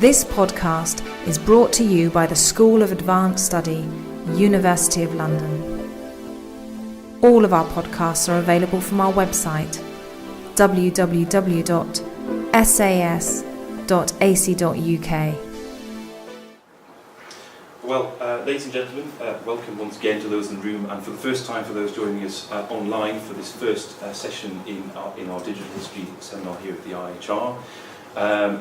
This podcast is brought to you by the School of Advanced Study, University of London. All of our podcasts are available from our website, www.sas.ac.uk. Well, ladies and gentlemen, welcome once again to those in the room, and for the first time for those joining us online for this first session in our digital history seminar here at the IHR.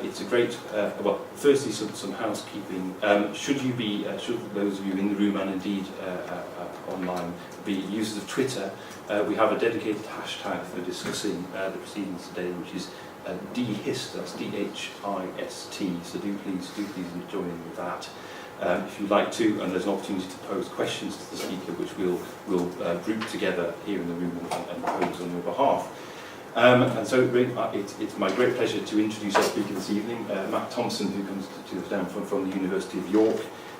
It's a great, well, firstly some housekeeping. Should those of you in the room and indeed online be users of Twitter, we have a dedicated hashtag for discussing the proceedings today, which is DHIST, that's D-H-I-S-T, so do please join in with that. If you'd like to, and there's an opportunity to pose questions to the speaker, which we'll group together here in the room and pose on your behalf. And so it's my great pleasure to introduce our speaker this evening, Matt Thompson, who comes to us down from the University of York.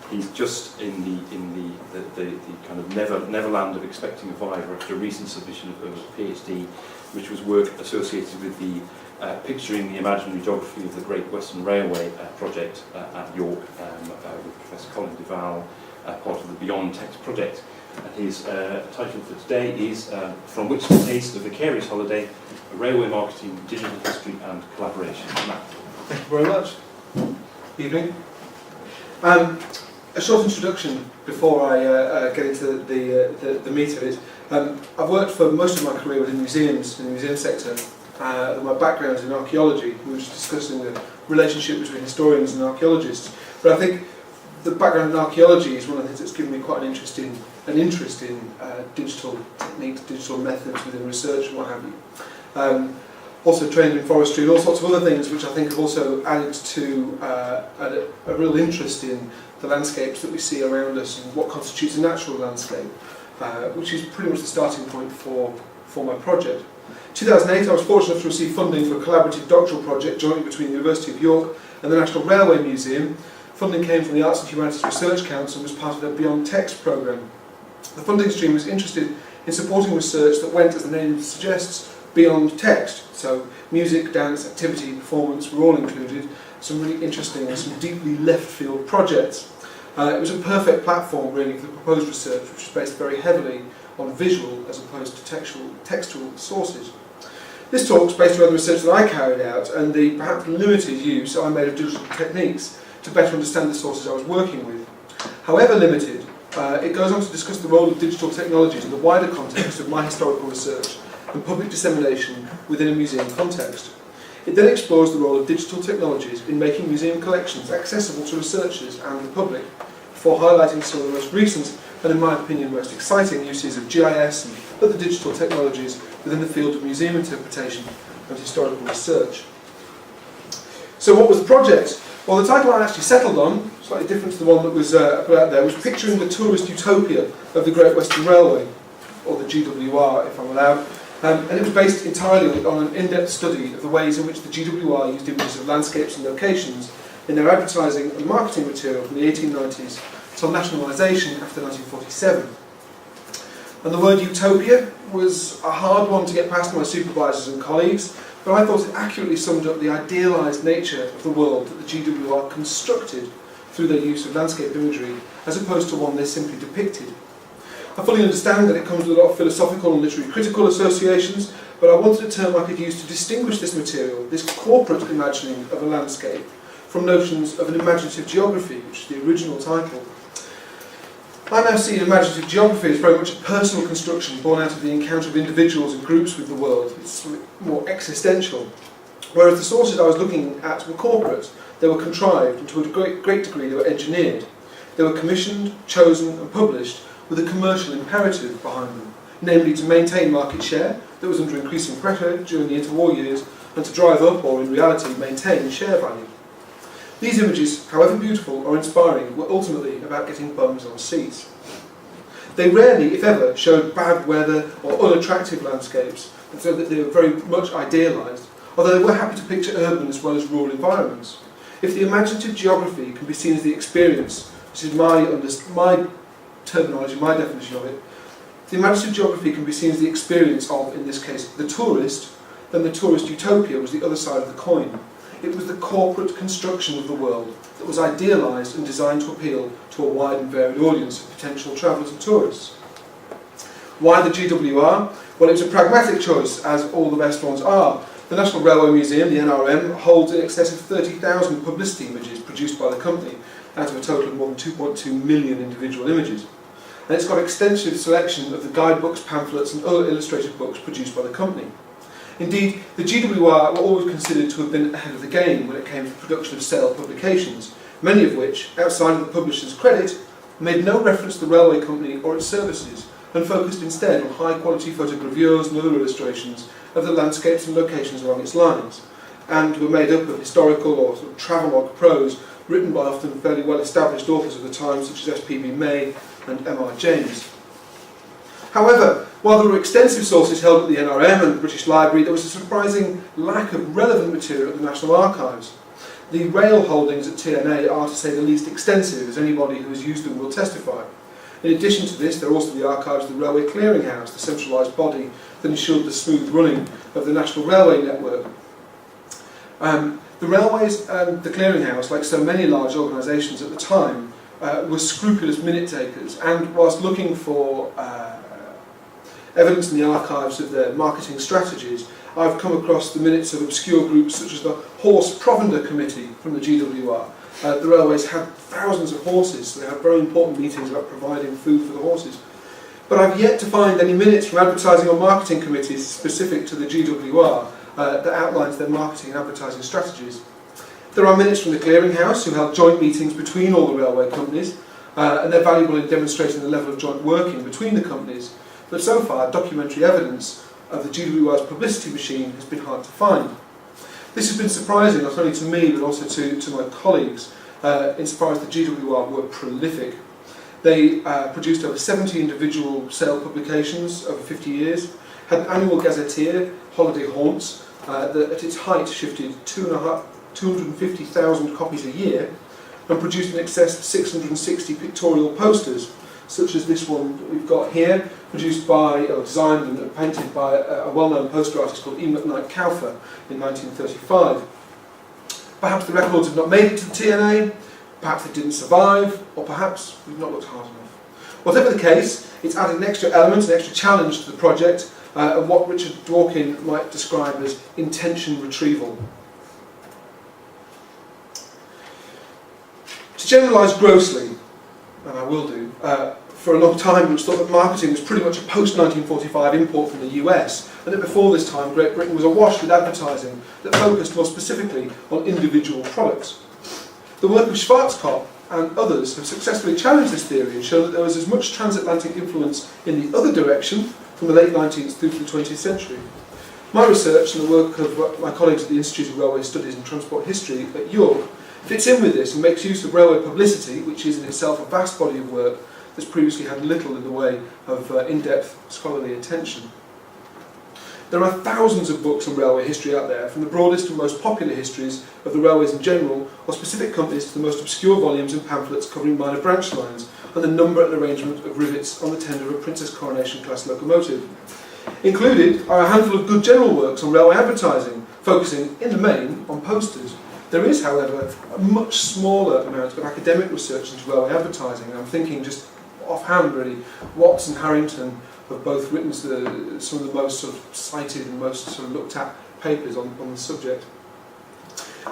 He's just in the kind of neverland of expecting a Viva after a recent submission of a PhD, which was work associated with the picturing the imaginary geography of the Great Western Railway project at York with Professor Colin Duval, part of the Beyond Text project. And his title for today is From Which to Taste the Vicarious Holiday, Railway Marketing, Digital History and Collaboration. Matt. Thank you very much. Evening. A short introduction before I get into the meat of it. I've worked for most of my career within museums, in the museum sector. My background is in archaeology. We were just discussing the relationship between historians and archaeologists. But I think the background in archaeology is one of the things that's given me quite an interest in digital techniques, digital methods within research and what have you. Also trained in forestry and all sorts of other things, which I think have also added to a real interest in the landscapes that we see around us and what constitutes a natural landscape, which is pretty much the starting point for my project. In 2008, I was fortunate enough to receive funding for a collaborative doctoral project jointly between the University of York and the National Railway Museum. Funding came from the Arts and Humanities Research Council and was part of their Beyond Text programme. The funding stream was interested in supporting research that went, as the name suggests, beyond text. So music, dance, activity, performance were all included. Some really interesting and some deeply left field projects. It was a perfect platform really for the proposed research, which was based very heavily on visual as opposed to textual sources. This talk is based on the research that I carried out and the perhaps limited use I made of digital techniques to better understand the sources I was working with. However limited, it goes on to discuss the role of digital technologies in the wider context of my historical research and public dissemination within a museum context. It then explores the role of digital technologies in making museum collections accessible to researchers and the public, before highlighting some of the most recent and, in my opinion, most exciting uses of GIS and other digital technologies within the field of museum interpretation and historical research. So what was the project? Well, the title I actually settled on, slightly different to the one that was put out there, was Picturing the Tourist Utopia of the Great Western Railway, or the GWR if I'm allowed, and it was based entirely on an in-depth study of the ways in which the GWR used images of landscapes and locations in their advertising and marketing material from the 1890s till nationalisation after 1947. And the word utopia was a hard one to get past my supervisors and colleagues, but I thought it accurately summed up the idealised nature of the world that the GWR constructed through their use of landscape imagery, as opposed to one they simply depicted. I fully understand that it comes with a lot of philosophical and literary critical associations, but I wanted a term I could use to distinguish this material, this corporate imagining of a landscape, from notions of an imaginative geography, which is the original title. I now see imaginative geography as very much a personal construction born out of the encounter of individuals and groups with the world. It's more existential. Whereas the sources I was looking at were corporate. They were contrived, and to a great degree they were engineered. They were commissioned, chosen and published with a commercial imperative behind them, namely to maintain market share that was under increasing pressure during the interwar years and to drive up, or in reality maintain, share value. These images, however beautiful or inspiring, were ultimately about getting bums on seats. They rarely, if ever, showed bad weather or unattractive landscapes, and so that they were very much idealised, although they were happy to picture urban as well as rural environments. If the imaginative geography can be seen as the experience, this is my terminology, my definition of it, the imaginative geography can be seen as the experience of, in this case, the tourist, then the tourist utopia was the other side of the coin. It was the corporate construction of the world that was idealised and designed to appeal to a wide and varied audience of potential travellers and tourists. Why the GWR? Well, it was a pragmatic choice, as all the best ones are. The National Railway Museum, the NRM, holds in excess of 30,000 publicity images produced by the company, out of a total of more than 2.2 million individual images. And it's got extensive selection of the guidebooks, pamphlets and other illustrated books produced by the company. Indeed, the GWR were always considered to have been ahead of the game when it came to the production of sale publications, many of which, outside of the publisher's credit, made no reference to the railway company or its services, and focused instead on high-quality photogravures and other illustrations of the landscapes and locations along its lines, and were made up of historical or sort of travelogue prose written by often fairly well-established authors of the time, such as S.P.B. May and M.R. James. However, while there were extensive sources held at the NRM and the British Library, there was a surprising lack of relevant material at the National Archives. The rail holdings at TNA are, to say the least, extensive, as anybody who has used them will testify. In addition to this, there are also the archives of the Railway Clearinghouse, the centralised body that ensured the smooth running of the National Railway network. The railways and the Clearinghouse, like so many large organisations at the time, were scrupulous minute takers, and whilst looking for evidence in the archives of their marketing strategies, I've come across the minutes of obscure groups such as the Horse Provender Committee from the GWR. The railways had thousands of horses, so they had very important meetings about providing food for the horses. But I've yet to find any minutes from advertising or marketing committees specific to the GWR that outlines their marketing and advertising strategies. There are minutes from the Clearinghouse, who held joint meetings between all the railway companies, and they're valuable in demonstrating the level of joint working between the companies. But so far, documentary evidence of the GWR's publicity machine has been hard to find. This has been surprising, not only to me, but also to my colleagues, insofar as the GWR were prolific. They produced over 70 individual sale publications over 50 years, had an annual gazetteer, Holiday Haunts, that at its height shifted 250,000 copies a year, and produced in excess of 660 pictorial posters, such as this one that we've got here, produced by, or designed and painted by a well-known poster artist called E. McKnight Cowfer in 1935. Perhaps the records have not made it to the TNA, perhaps it didn't survive, or perhaps we've not looked hard enough. Whatever the case, it's added an extra element, an extra challenge to the project, and what Richard Dworkin might describe as intention retrieval. To generalise grossly, and I will do, for a long time it was thought that marketing was pretty much a post-1945 import from the US, and that before this time Great Britain was awash with advertising that focused more specifically on individual products. The work of Schwarzkopf and others have successfully challenged this theory and shown that there was as much transatlantic influence in the other direction from the late 19th through to the 20th century. My research and the work of my colleagues at the Institute of Railway Studies and Transport History at York fits in with this and makes use of railway publicity, which is in itself a vast body of work that's previously had little in the way of in-depth scholarly attention. There are thousands of books on railway history out there, from the broadest and most popular histories of the railways in general, or specific companies, to the most obscure volumes and pamphlets covering minor branch lines, and the number and arrangement of rivets on the tender of a Princess Coronation class locomotive. Included are a handful of good general works on railway advertising, focusing, in the main, on posters. There is, however, a much smaller amount of academic research into railway advertising. I'm thinking just offhand, really, Watts and Harrington have both written some of the most sort of cited and most sort of looked at papers on the subject.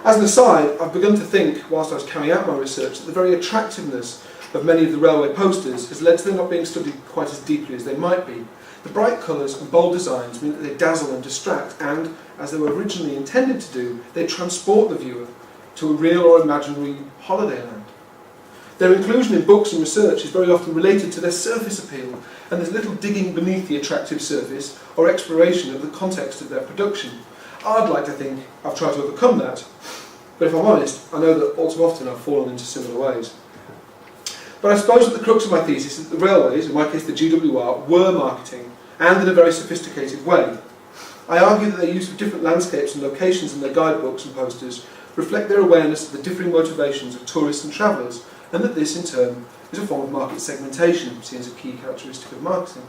As an aside, I've begun to think, whilst I was carrying out my research, that the very attractiveness of many of the railway posters has led to them not being studied quite as deeply as they might be. The bright colours and bold designs mean that they dazzle and distract, and, as they were originally intended to do, they transport the viewer to a real or imaginary holiday land. Their inclusion in books and research is very often related to their surface appeal, and there's little digging beneath the attractive surface or exploration of the context of their production. I'd like to think I've tried to overcome that, but if I'm honest, I know that all too often I've fallen into similar ways. But I suppose that the crux of my thesis is that the railways, in my case the GWR, were marketing, and in a very sophisticated way. I argue that their use of different landscapes and locations in their guidebooks and posters reflect their awareness of the differing motivations of tourists and travellers, and that this, in turn, is a form of market segmentation, seen as a key characteristic of marketing.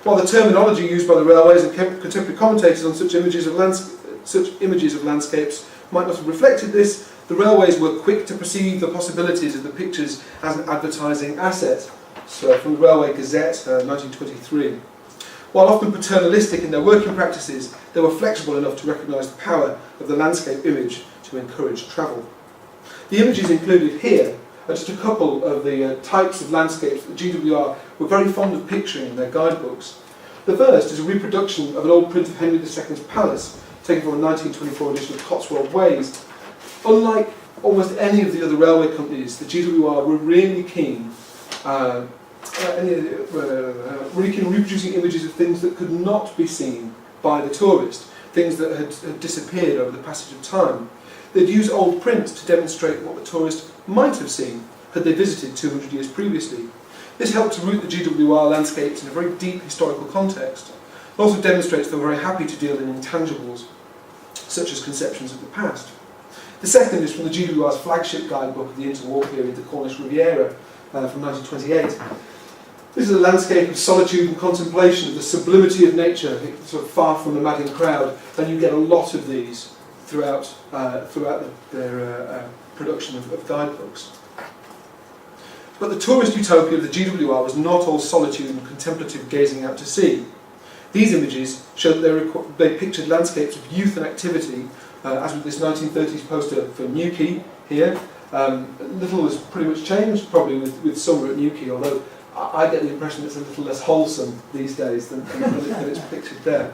While the terminology used by the railways and contemporary commentators on such images of landscapes might not have reflected this, the railways were quick to perceive the possibilities of the pictures as an advertising asset. So from the Railway Gazette, 1923. While often paternalistic in their working practices, they were flexible enough to recognise the power of the landscape image to encourage travel. The images included here are just a couple of the types of landscapes that GWR were very fond of picturing in their guidebooks. The first is a reproduction of an old print of Henry II's palace, taken from a 1924 edition of Cotswold Ways. Unlike almost any of the other railway companies, the GWR were really keen on reproducing images of things that could not be seen by the tourist, things that had disappeared over the passage of time. They'd use old prints to demonstrate what the tourist might have seen had they visited 200 years previously. This helped to root the GWR landscapes in a very deep historical context. It also demonstrates they were very happy to deal in intangibles, such as conceptions of the past. The second is from the GWR's flagship guidebook of the interwar period, the Cornish Riviera, from 1928. This is a landscape of solitude and contemplation, of the sublimity of nature, sort of far from the madding crowd, and you get a lot of these throughout their production of guidebooks. But the tourist utopia of the GWR was not all solitude and contemplative gazing out to sea. These images show that they pictured landscapes of youth and activity, as with this 1930s poster for Newquay here. Little has pretty much changed probably with summer at Newquay, although I get the impression it's a little less wholesome these days than it's pictured there.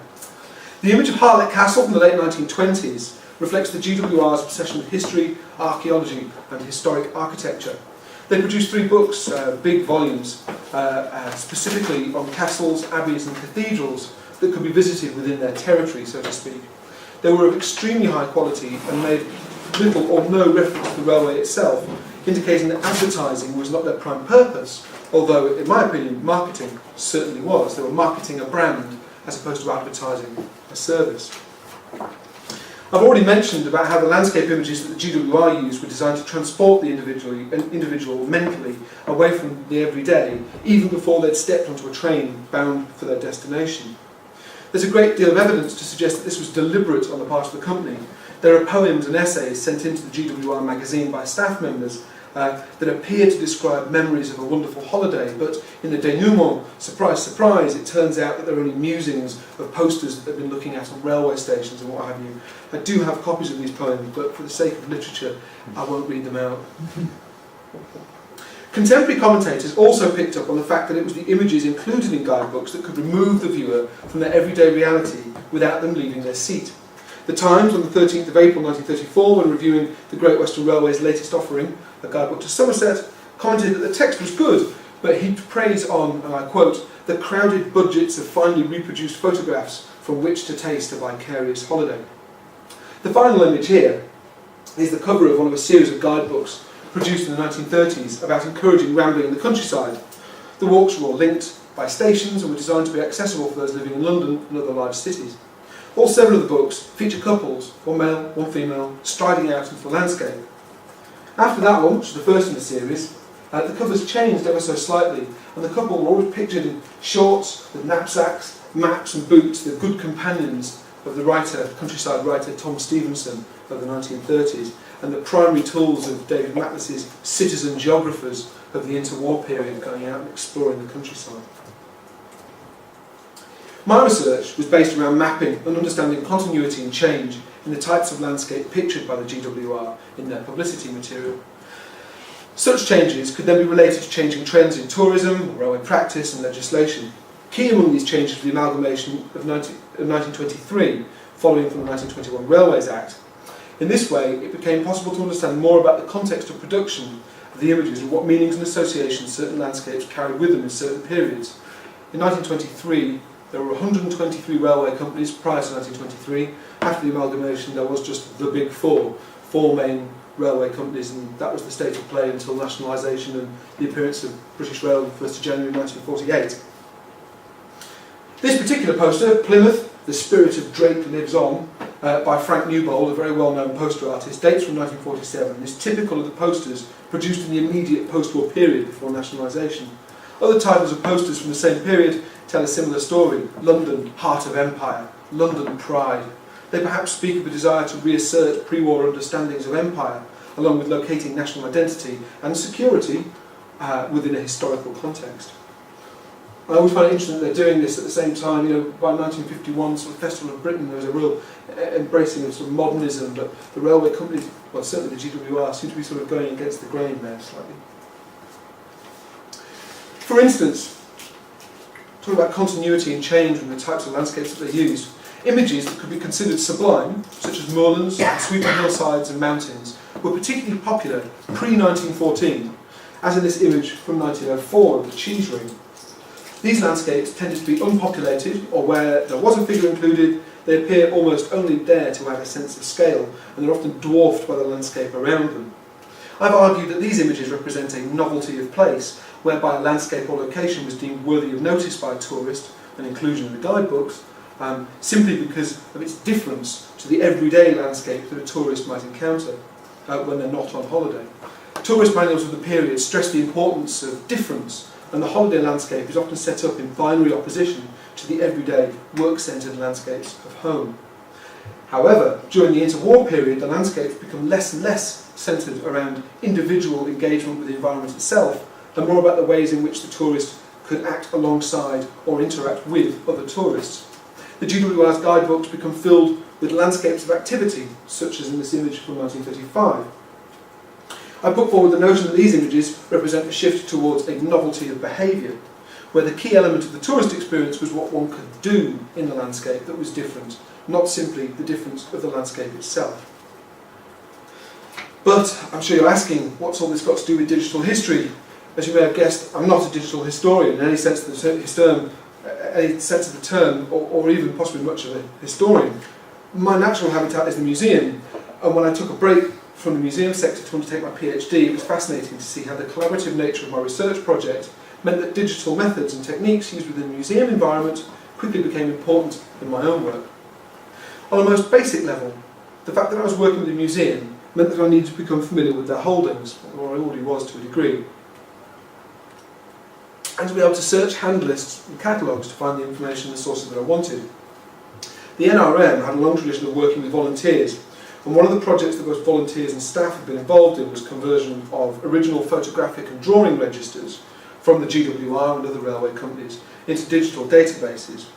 The image of Harlech Castle from the late 1920s reflects the GWR's obsession with history, archaeology and historic architecture. They produced 3 books, big volumes, specifically on castles, abbeys and cathedrals that could be visited within their territory, so to speak. They were of extremely high quality and made little or no reference to the railway itself, indicating that advertising was not their prime purpose, although, in my opinion, marketing certainly was. They were marketing a brand as opposed to advertising a service. I've already mentioned about how the landscape images that the GWR used were designed to transport the individual mentally away from the everyday, even before they'd stepped onto a train bound for their destination. There's a great deal of evidence to suggest that this was deliberate on the part of the company. There are poems and essays sent into the GWR magazine by staff members that appear to describe memories of a wonderful holiday, but in the denouement, surprise, surprise, it turns out that they're only musings of posters that they've been looking at on railway stations and what have you. I do have copies of these poems, but for the sake of literature, I won't read them out. Contemporary commentators also picked up on the fact that it was the images included in guidebooks that could remove the viewer from their everyday reality without them leaving their seat. The Times, on the 13th of April 1934, when reviewing the Great Western Railway's latest offering, a guidebook to Somerset, commented that the text was good, but heaped praise on, and I quote, the crowded budgets of finely reproduced photographs from which to taste a vicarious holiday. The final image here is the cover of one of a series of guidebooks produced in the 1930s about encouraging rambling in the countryside. The walks were all linked by stations and were designed to be accessible for those living in London and other large cities. All 7 of the books feature couples, one male, one female, striding out into the landscape. After that one, which is the first in the series, the covers changed ever so slightly, and the couple were always pictured in shorts with knapsacks, maps and boots, the good companions of the countryside writer Tom Stevenson of the 1930s, and the primary tools of David Matlis's citizen geographers of the interwar period going out and exploring the countryside. My research was based around mapping and understanding continuity and change in the types of landscape pictured by the GWR in their publicity material. Such changes could then be related to changing trends in tourism, railway practice and legislation. Key among these changes was the amalgamation of 1923, following from the 1921 Railways Act. In this way, it became possible to understand more about the context of production of the images and what meanings and associations certain landscapes carried with them in certain periods. In 1923, there were 123 railway companies prior to 1923. After the amalgamation, there was just the big four main railway companies, and that was the state of play until nationalisation and the appearance of British Rail on 1st of January 1948. This particular poster, Plymouth, The Spirit of Drake Lives On, by Frank Newbold, a very well-known poster artist, dates from 1947 and is typical of the posters produced in the immediate post-war period before nationalisation. Other titles of posters from the same period tell a similar story. London, Heart of Empire, London Pride. They perhaps speak of a desire to reassert pre-war understandings of empire, along with locating national identity and security within a historical context. I always find it interesting that they're doing this at the same time. By 1951, sort of Festival of Britain, there was a real embracing of sort of modernism, but the railway companies, well, certainly the GWR, seem to be sort of going against the grain there slightly. For instance, talking about continuity and change and the types of landscapes that they used, images that could be considered sublime, such as moorlands, sweeping hillsides and mountains, were particularly popular pre-1914, as in this image from 1904 of the cheese ring. These landscapes tended to be unpopulated, or where there was a figure included, they appear almost only there to add a sense of scale, and they're often dwarfed by the landscape around them. I've argued that these images represent a novelty of place, whereby a landscape or location was deemed worthy of notice by a tourist and inclusion in the guidebooks, simply because of its difference to the everyday landscape that a tourist might encounter when they're not on holiday. Tourist manuals of the period stress the importance of difference, and the holiday landscape is often set up in binary opposition to the everyday, work-centred landscapes of home. However, during the interwar period, the landscapes become less and less centred around individual engagement with the environment itself, and more about the ways in which the tourist could act alongside or interact with other tourists. The GWR's guidebooks become filled with landscapes of activity, such as in this image from 1935. I put forward the notion that these images represent a shift towards a novelty of behaviour, where the key element of the tourist experience was what one could do in the landscape that was different, not simply the difference of the landscape itself. But I'm sure you're asking, what's all this got to do with digital history? As you may have guessed, I'm not a digital historian in any sense of the term, or even possibly much of a historian. My natural habitat is the museum, and when I took a break from the museum sector to undertake my PhD, it was fascinating to see how the collaborative nature of my research project meant that digital methods and techniques used within the museum environment quickly became important in my own work. On a most basic level, the fact that I was working with a museum meant that I needed to become familiar with their holdings, or I already was to a degree, and to be able to search hand lists and catalogues to find the information and the sources that I wanted. The NRM had a long tradition of working with volunteers, and one of the projects that both volunteers and staff have been involved in was conversion of original photographic and drawing registers from the GWR and other railway companies into digital databases.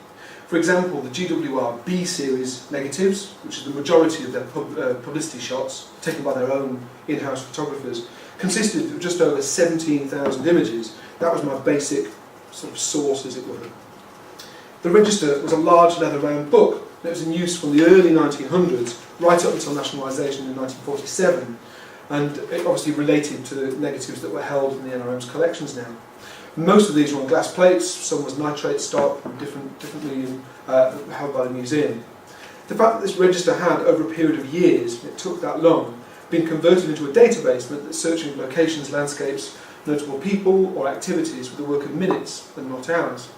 For example, the GWR B series negatives, which is the majority of their publicity shots taken by their own in-house photographers, consisted of just over 17,000 images. That was my basic sort of source, as it were. The register was a large leather-bound book that was in use from the early 1900s right up until nationalisation in 1947, and it obviously related to the negatives that were held in the NRM's collections now. Most of these were on glass plates, some was nitrate stock, differently held by the museum. The fact that this register had, over a period of years, it took that long, been converted into a database meant that searching locations, landscapes, notable people or activities were the work of minutes and not hours.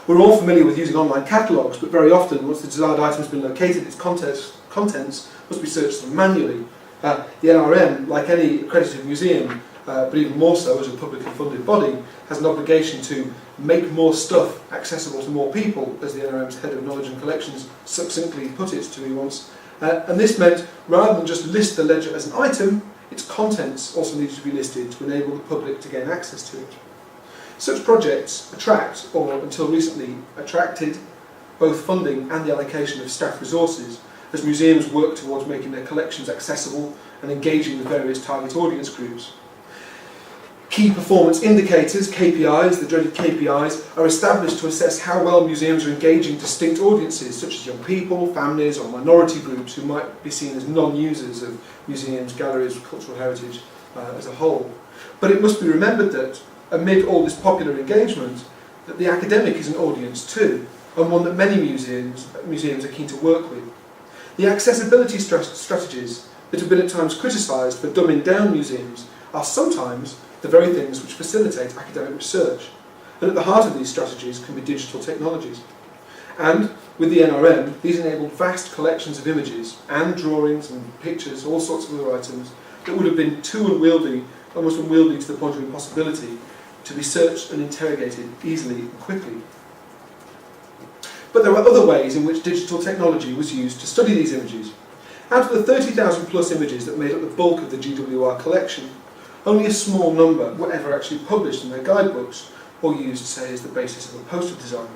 We're all familiar with using online catalogues, but very often, once the desired item has been located, its contents must be searched manually. The NRM, like any accredited museum, but even more so as a publicly funded body, has an obligation to make more stuff accessible to more people, as the NRM's head of knowledge and collections succinctly put it to me once. And this meant, rather than just list the ledger as an item, its contents also needed to be listed to enable the public to gain access to it. Such projects attract, or until recently attracted, both funding and the allocation of staff resources as museums work towards making their collections accessible and engaging with various target audience groups. Key performance indicators, KPIs, the dreaded KPIs, are established to assess how well museums are engaging distinct audiences, such as young people, families, or minority groups who might be seen as non-users of museums, galleries, cultural heritage as a whole. But it must be remembered that, amid all this popular engagement, that the academic is an audience too, and one that many museums are keen to work with. The accessibility strategies that have been at times criticised for dumbing down museums are sometimes the very things which facilitate academic research. And at the heart of these strategies can be digital technologies. And with the NRM, these enabled vast collections of images and drawings and pictures, all sorts of other items, that would have been too unwieldy, almost unwieldy to the point of impossibility, to be searched and interrogated easily and quickly. But there were other ways in which digital technology was used to study these images. Out of the 30,000 plus images that made up the bulk of the GWR collection, only a small number were ever actually published in their guidebooks or used, say, as the basis of a poster design.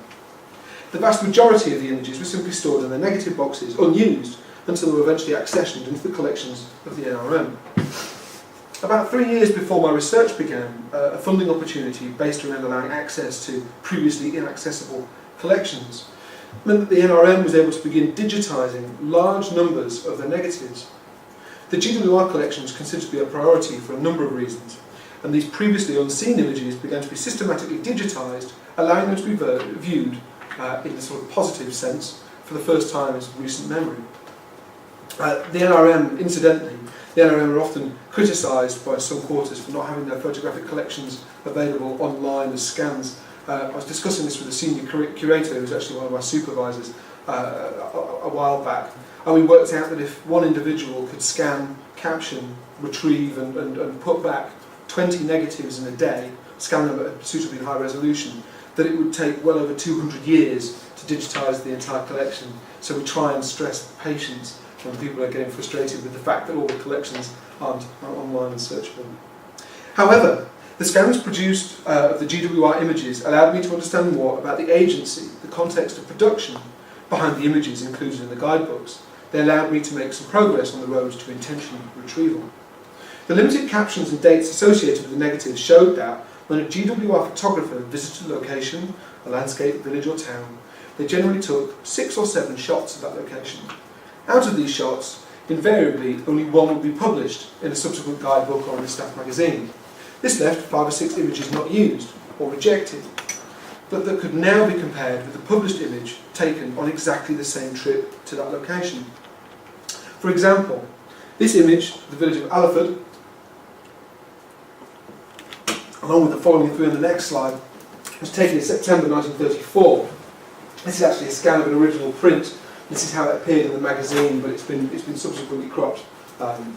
The vast majority of the images were simply stored in their negative boxes, unused, until they were eventually accessioned into the collections of the NRM. About 3 years before my research began, a funding opportunity based around allowing access to previously inaccessible collections meant that the NRM was able to begin digitising large numbers of their negatives. The GWR collection was considered to be a priority for a number of reasons, and these previously unseen images began to be systematically digitised, allowing them to be viewed in the sort of positive sense for the first time in recent memory. The NRM, incidentally, the NRM are often criticised by some quarters for not having their photographic collections available online as scans. I was discussing this with a senior curator who was actually one of my supervisors a while back, and we worked out that if one individual could scan, caption, retrieve and put back 20 negatives in a day, scan them at suitably high resolution, that it would take well over 200 years to digitise the entire collection. So we try and stress patience when people are getting frustrated with the fact that all the collections aren't online and searchable. However, the scans produced of the GWR images allowed me to understand more about the agency, the context of production behind the images included in the guidebooks. They allowed me to make some progress on the road to intentional retrieval. The limited captions and dates associated with the negatives showed that when a GWR photographer visited a location, a landscape, village or town, they generally took 6 or 7 shots of that location. Out of these shots, invariably only one would be published in a subsequent guidebook or in a staff magazine. This left 5 or 6 images not used or rejected, but that could now be compared with the published image taken on exactly the same trip to that location. For example, this image, the village of Alaford, along with the following three on the next slide, was taken in September 1934. This is actually a scan of an original print. This is how it appeared in the magazine, but it's been subsequently cropped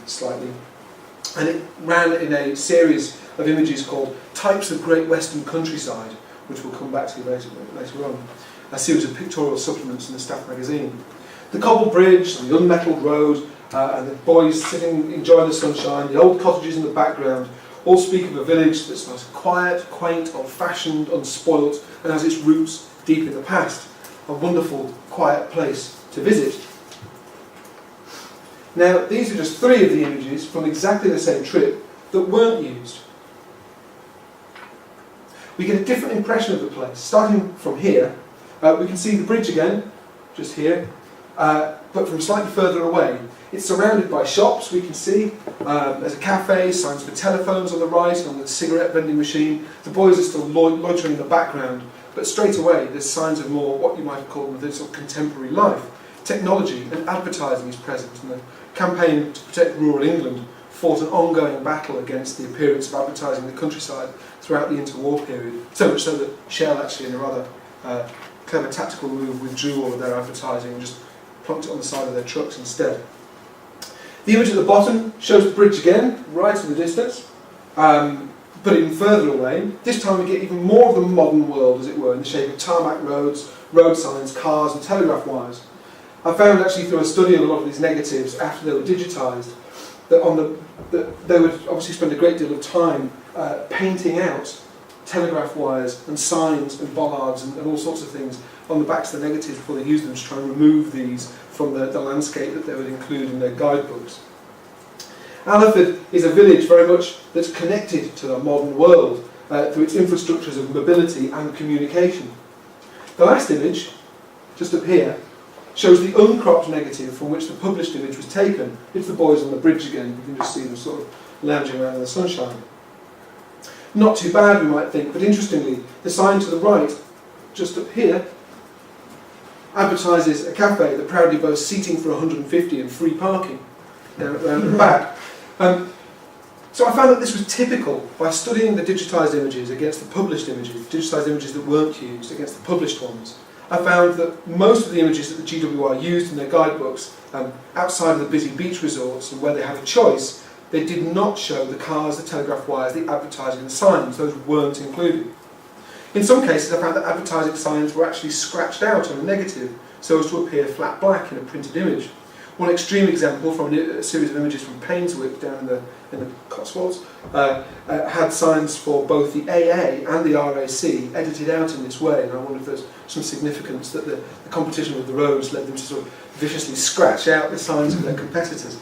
slightly. And it ran in a series of images called Types of Great Western Countryside, which we'll come back to later on, a series of pictorial supplements in the staff magazine. The cobbled bridge, the unmetalled road, and the boys sitting enjoying the sunshine, the old cottages in the background, all speak of a village that's nice and quiet, quaint, old-fashioned, unspoilt, and has its roots deep in the past. A wonderful, quiet place to visit. Now, these are just 3 of the images from exactly the same trip that weren't used. We get a different impression of the place. Starting from here, we can see the bridge again, just here, but from slightly further away. It's surrounded by shops, we can see. There's a cafe, signs for telephones on the right, and the cigarette vending machine. The boys are still loitering in the background, but straight away there's signs of more what you might have called the sort of contemporary life. Technology and advertising is present, and the campaign to protect rural England fought an ongoing battle against the appearance of advertising in the countryside throughout the interwar period, so much so that Shell actually, in a rather clever tactical move, withdrew all of their advertising and just plonked it on the side of their trucks instead. The image at the bottom shows the bridge again, right in the distance, but even further away. This time we get even more of the modern world, as it were, in the shape of tarmac roads, road signs, cars and telegraph wires. I found actually through a study of a lot of these negatives after they were digitised that they would obviously spend a great deal of time painting out telegraph wires and signs and bollards and all sorts of things on the backs of the negatives before they used them to try and remove these from the landscape that they would include in their guidebooks. Alaford is a village very much that's connected to the modern world through its infrastructures of mobility and communication. The last image, just up here, shows the uncropped negative from which the published image was taken. It's the boys on the bridge again. You can just see them sort of lounging around in the sunshine. Not too bad, we might think, but interestingly, the sign to the right, just up here, advertises a cafe that proudly boasts seating for 150 and free parking down around the back. So I found that this was typical by studying the digitised images against the published images, digitised images that weren't used against the published ones. I found that most of the images that the GWR used in their guidebooks, outside of the busy beach resorts and where they had a choice, they did not show the cars, the telegraph wires, the advertising and the signs. Those weren't included. In some cases I found that advertising signs were actually scratched out on a negative so as to appear flat black in a printed image. One extreme example from a series of images from Painswick down in the Cotswolds had signs for both the AA and the RAC edited out in this way, and I wonder if there's some significance that the competition with the roads led them to sort of viciously scratch out the signs of their competitors.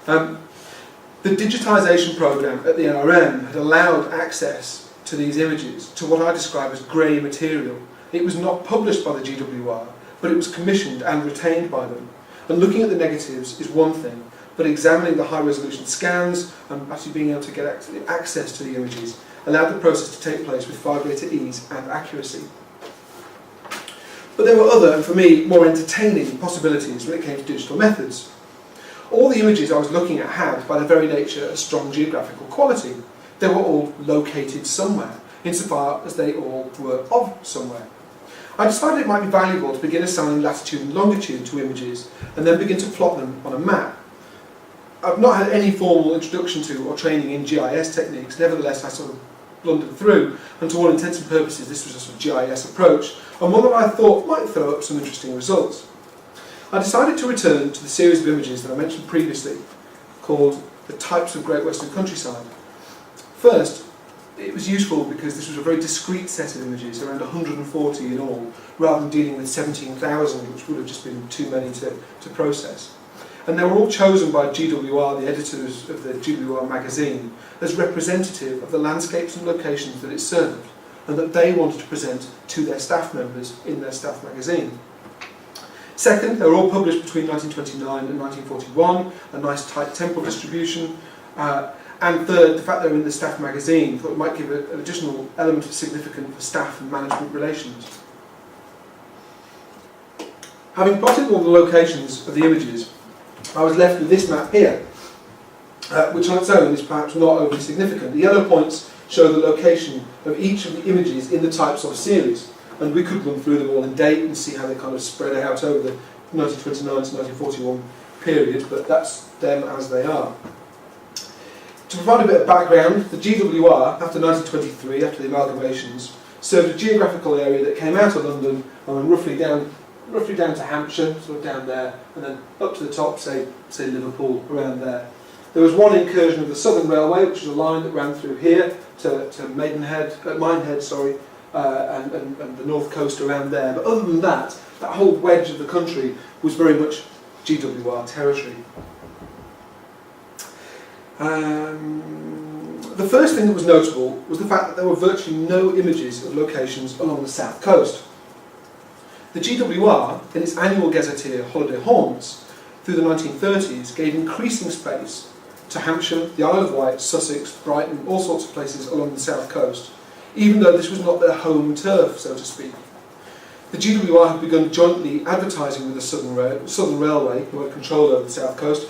The digitisation programme at the NRM had allowed access to these images to what I describe as grey material. It was not published by the GWR, but it was commissioned and retained by them. And looking at the negatives is one thing, but examining the high-resolution scans and actually being able to get access to the images allowed the process to take place with far greater ease and accuracy. But there were other, and for me, more entertaining possibilities when it came to digital methods. All the images I was looking at had, by their very nature, a strong geographical quality. They were all located somewhere, insofar as they all were of somewhere. I decided it might be valuable to begin assigning latitude and longitude to images and then begin to plot them on a map. I've not had any formal introduction to or training in GIS techniques, nevertheless I sort of blundered through, and to all intents and purposes this was a sort of GIS approach, and one that I thought might throw up some interesting results. I decided to return to the series of images that I mentioned previously, called the types of Great Western Countryside. First, it was useful because this was a very discrete set of images, around 140 in all, rather than dealing with 17,000, which would have just been too many to process. And they were all chosen by GWR, the editors of the GWR magazine, as representative of the landscapes and locations that it served, and that they wanted to present to their staff members in their staff magazine. Second, they were all published between 1929 and 1941, a nice tight temporal distribution. And third, the fact they were in the staff magazine thought it might give an additional element of significance for staff and management relations. Having plotted all the locations of the images, I was left with this map here, which on its own is perhaps not overly significant. The yellow points show the location of each of the images in the types of series, and we could run through them all in date and see how they kind of spread out over the 1929 to 1941 period, but that's them as they are. To provide a bit of background, the GWR, after 1923, after the amalgamations, served a geographical area that came out of London and went roughly down to Hampshire, sort of down there, and then up to the top, say Liverpool, around there. There was one incursion of the Southern Railway, which was a line that ran through here to Minehead, and the north coast around there. But other than that, that whole wedge of the country was very much GWR territory. The first thing that was notable was the fact that there were virtually no images of locations along the south coast. The GWR, in its annual gazetteer Holiday Haunts, through the 1930s, gave increasing space to Hampshire, the Isle of Wight, Sussex, Brighton, all sorts of places along the south coast, even though this was not their home turf, so to speak. The GWR had begun jointly advertising with the Southern Railway, who had control over the south coast,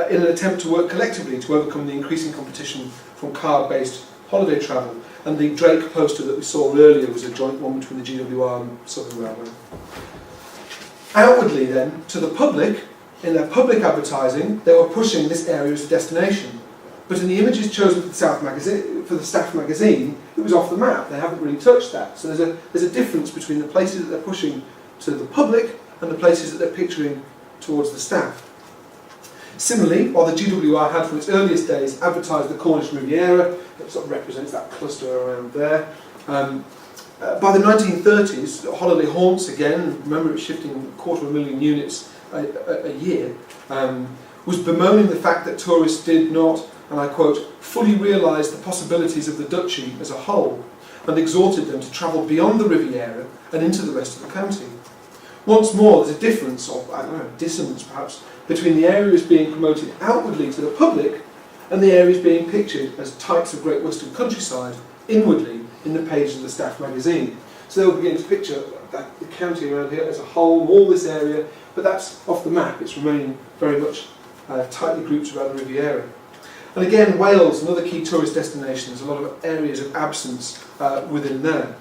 in an attempt to work collectively to overcome the increasing competition from car-based holiday travel, and the Drake poster that we saw earlier was a joint one between the GWR and Southern Railway. Outwardly then, to the public, in their public advertising, they were pushing this area as a destination, but in the images chosen for the staff magazine, it was off the map. They haven't really touched that. So there's a difference between the places that they're pushing to the public and the places that they're picturing towards the staff. Similarly, while the GWR had from its earliest days advertised the Cornish Riviera, that sort of represents that cluster around there, by the 1930s, Holiday Haunts again, remember it was shifting 250,000 units a year, was bemoaning the fact that tourists did not, and I quote, fully realise the possibilities of the duchy as a whole, and exhorted them to travel beyond the Riviera and into the rest of the county. Once more, there's a difference, or I don't know, dissonance perhaps, between the areas being promoted outwardly to the public and the areas being pictured as types of Great Western Countryside inwardly in the pages of the staff magazine. So they'll begin to picture the county around here as a whole, all this area, but that's off the map. It's remaining very much tightly grouped around the Riviera. And again, Wales, another key tourist destination, there's a lot of areas of absence within there.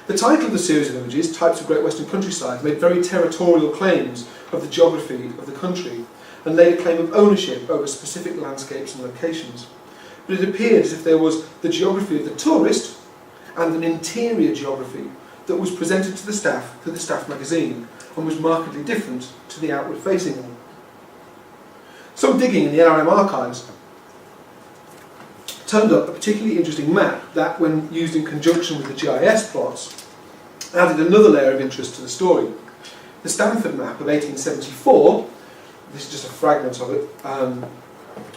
The title of the series of images, Types of Great Western Countryside, made very territorial claims of the geography of the country and laid a claim of ownership over specific landscapes and locations. But it appeared as if there was the geography of the tourist, and an interior geography that was presented to the staff through the staff magazine and was markedly different to the outward facing one. Some digging in the NRM archives turned up a particularly interesting map that, when used in conjunction with the GIS plots, added another layer of interest to the story. The Stanford map of 1874, this is just a fragment of it,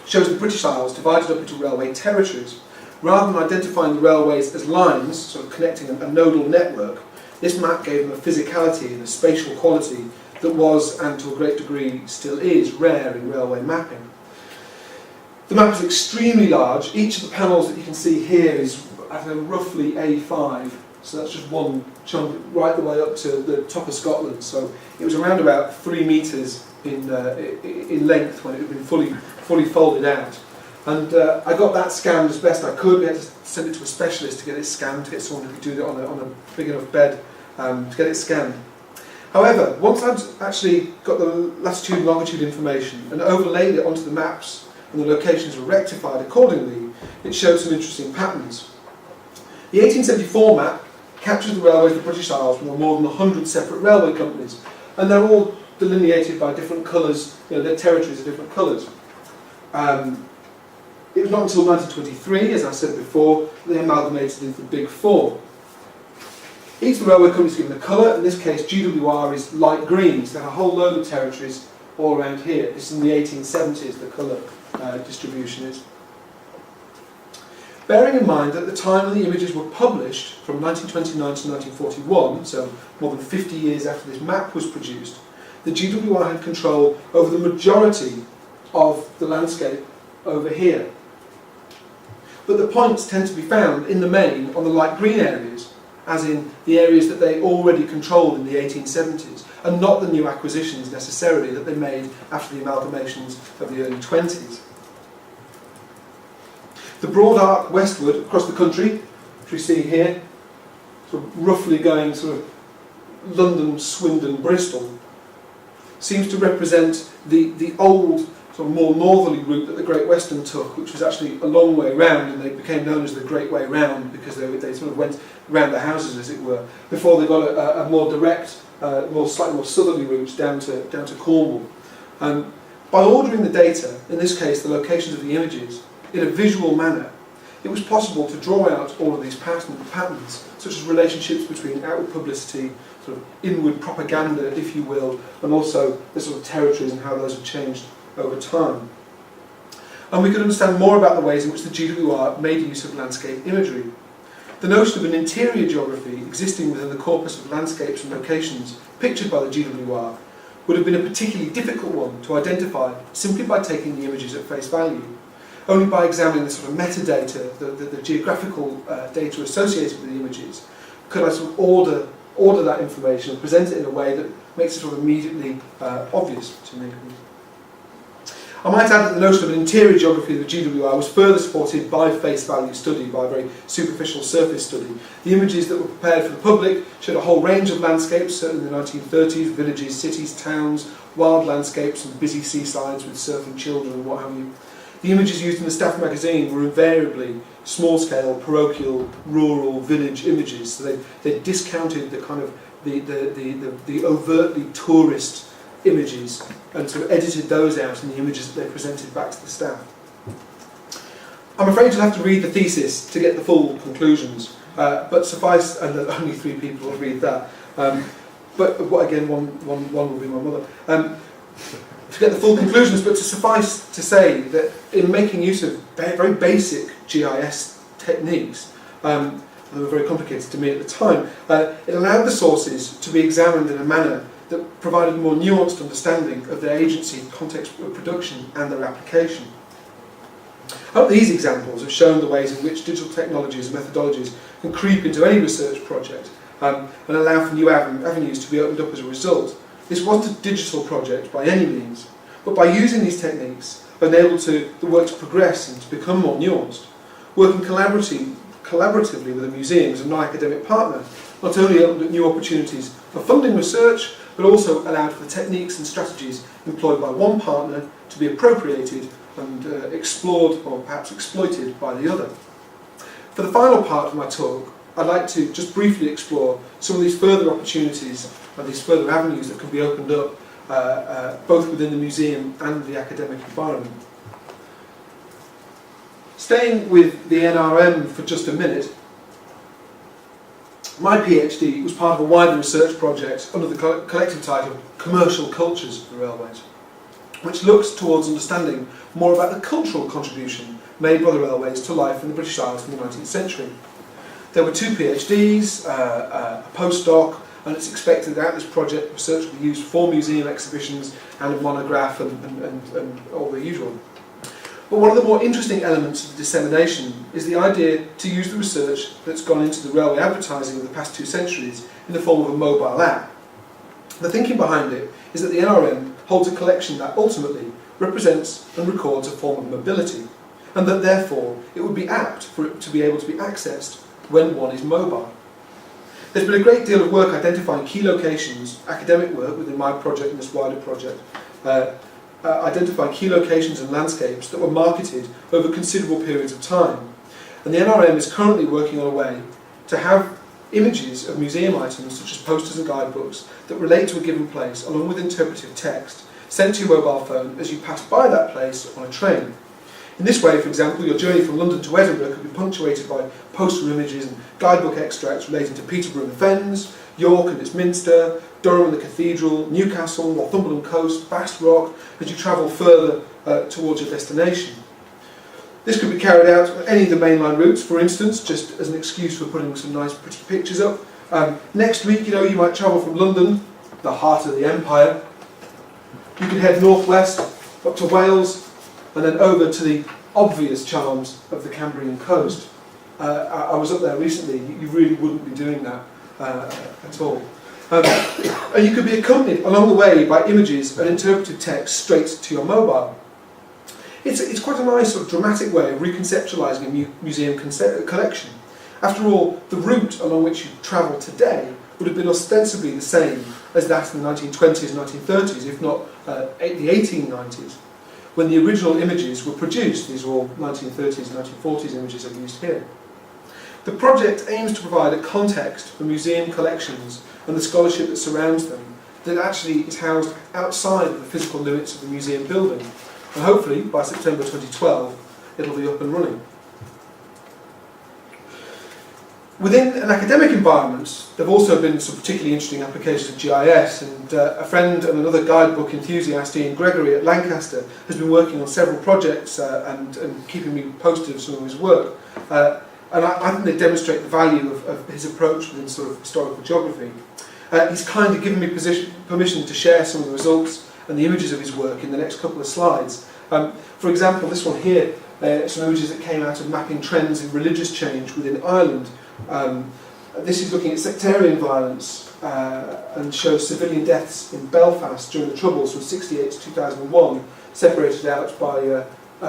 shows the British Isles divided up into railway territories. Rather than identifying the railways as lines, sort of connecting a nodal network, this map gave them a physicality and a spatial quality that was, and to a great degree still is, rare in railway mapping. The map is extremely large. Each of the panels that you can see here is, I don't know, roughly A5, so that's just one chunk right the way up to the top of Scotland. So it was around about 3 metres in length when it had been fully folded out. And I got that scanned as best I could. We had to send it to a specialist to get it scanned, to get someone who could do it on a big enough bed to get it scanned. However, once I'd actually got the latitude and longitude information and overlaid it onto the maps and the locations were rectified accordingly, it showed some interesting patterns. The 1874 map captures the railways of the British Isles from more than 100 separate railway companies, and they're all delineated by different colours, their territories are different colours. It was not until 1923, as I said before, that they amalgamated into the Big Four. Each of the railway companies is given a colour. In this case, GWR is light green, so they have a whole load of territories all around here. This is in the 1870s, the colour distribution is. Bearing in mind that at the time when the images were published, from 1929 to 1941, so more than 50 years after this map was produced, the GWR had control over the majority of the landscape over here. But the points tend to be found in the main on the light green areas, as in the areas that they already controlled in the 1870s, and not the new acquisitions necessarily that they made after the amalgamations of the early 20s. The broad arc westward across the country, which we see here, sort of roughly going sort of London, Swindon, Bristol, seems to represent the old, sort of more northerly route that the Great Western took, which was actually a long way round, and they became known as the Great Way Round because they sort of went round the houses, as it were, before they got a more direct, slightly more southerly route down to Cornwall. By ordering the data, in this case the locations of the images, in a visual manner, it was possible to draw out all of these patterns, such as relationships between outward publicity, sort of inward propaganda, if you will, and also the sort of territories and how those have changed over time. And we could understand more about the ways in which the GWR made use of landscape imagery. The notion of an interior geography existing within the corpus of landscapes and locations pictured by the GWR would have been a particularly difficult one to identify simply by taking the images at face value. Only by examining the sort of metadata, the geographical data associated with the images, could I sort of order that information and present it in a way that makes it sort of immediately obvious to me. I might add that the notion of an interior geography of the GWR was further supported by face value study, by a very superficial surface study. The images that were prepared for the public showed a whole range of landscapes, certainly in the 1930s, villages, cities, towns, wild landscapes and busy seasides with surfing children and what have you. The images used in the staff magazine were invariably small-scale, parochial, rural, village images, so they discounted the kind of the overtly tourist images and sort of edited those out in the images that they presented back to the staff. I'm afraid you'll have to read the thesis to get the full conclusions, but suffice, and only 3 people will read that, but again, one will be my mother. To get the full conclusions, but to suffice to say that in making use of very basic GIS techniques, they were very complicated to me at the time, it allowed the sources to be examined in a manner that provided a more nuanced understanding of their agency, context of production and their application. I hope these examples have shown the ways in which digital technologies and methodologies can creep into any research project and allow for new avenues to be opened up as a result. This wasn't a digital project by any means, but by using these techniques, enabled the work to progress and to become more nuanced. Working collaboratively with a museum as a non-academic partner not only opened up new opportunities for funding research, but also allowed for the techniques and strategies employed by one partner to be appropriated and explored or perhaps exploited by the other. For the final part of my talk, I'd like to just briefly explore some of these further opportunities and these further avenues that can be opened up both within the museum and the academic environment. Staying with the NRM for just a minute, my PhD was part of a wider research project under the collective title Commercial Cultures of the Railways, which looks towards understanding more about the cultural contribution made by the railways to life in the British Isles in the 19th century. There were 2 PhDs, a postdoc, and it's expected that this project research will be used for museum exhibitions and a monograph and all the usual. But one of the more interesting elements of the dissemination is the idea to use the research that's gone into the railway advertising of the past 2 centuries in the form of a mobile app. The thinking behind it is that the NRM holds a collection that ultimately represents and records a form of mobility, and that therefore it would be apt for it to be able to be accessed when one is mobile. There's been a great deal of work identifying key locations, academic work within my project and this wider project, identifying key locations and landscapes that were marketed over considerable periods of time. And the NRM is currently working on a way to have images of museum items such as posters and guidebooks that relate to a given place, along with interpretive text, sent to your mobile phone as you pass by that place on a train. In this way, for example, your journey from London to Edinburgh could be punctuated by poster images and guidebook extracts relating to Peterborough and the Fens, York and its Minster, Durham and the Cathedral, Newcastle, Northumberland Coast, Fast Rock, as you travel further towards your destination. This could be carried out on any of the mainline routes, for instance, just as an excuse for putting some nice pretty pictures up. Next week, you might travel from London, the heart of the empire. You could head northwest up to Wales and then over to the obvious charms of the Cambrian coast. I was up there recently. You really wouldn't be doing that at all. And you could be accompanied along the way by images and interpretive text straight to your mobile. It's quite a nice sort of dramatic way of reconceptualising a museum collection. After all, the route along which you travel today would have been ostensibly the same as that in the 1920s and 1930s, if not the 1890s, when the original images were produced. These are all 1930s and 1940s images I've used here. The project aims to provide a context for museum collections and the scholarship that surrounds them that actually is housed outside of the physical limits of the museum building. And hopefully, by September 2012, it'll be up and running. Within an academic environment, there have also been some particularly interesting applications of GIS, and a friend and another guidebook enthusiast, Gregory at Lancaster, has been working on several projects and keeping me posted of some of his work. And I think they demonstrate the value of his approach within sort of historical geography. He's kindly given me permission to share some of the results and the images of his work in the next couple of slides. For example, this one here, some images that came out of mapping trends in religious change within Ireland. This is looking at sectarian violence and shows civilian deaths in Belfast during the Troubles from 1968 to 2001, separated out by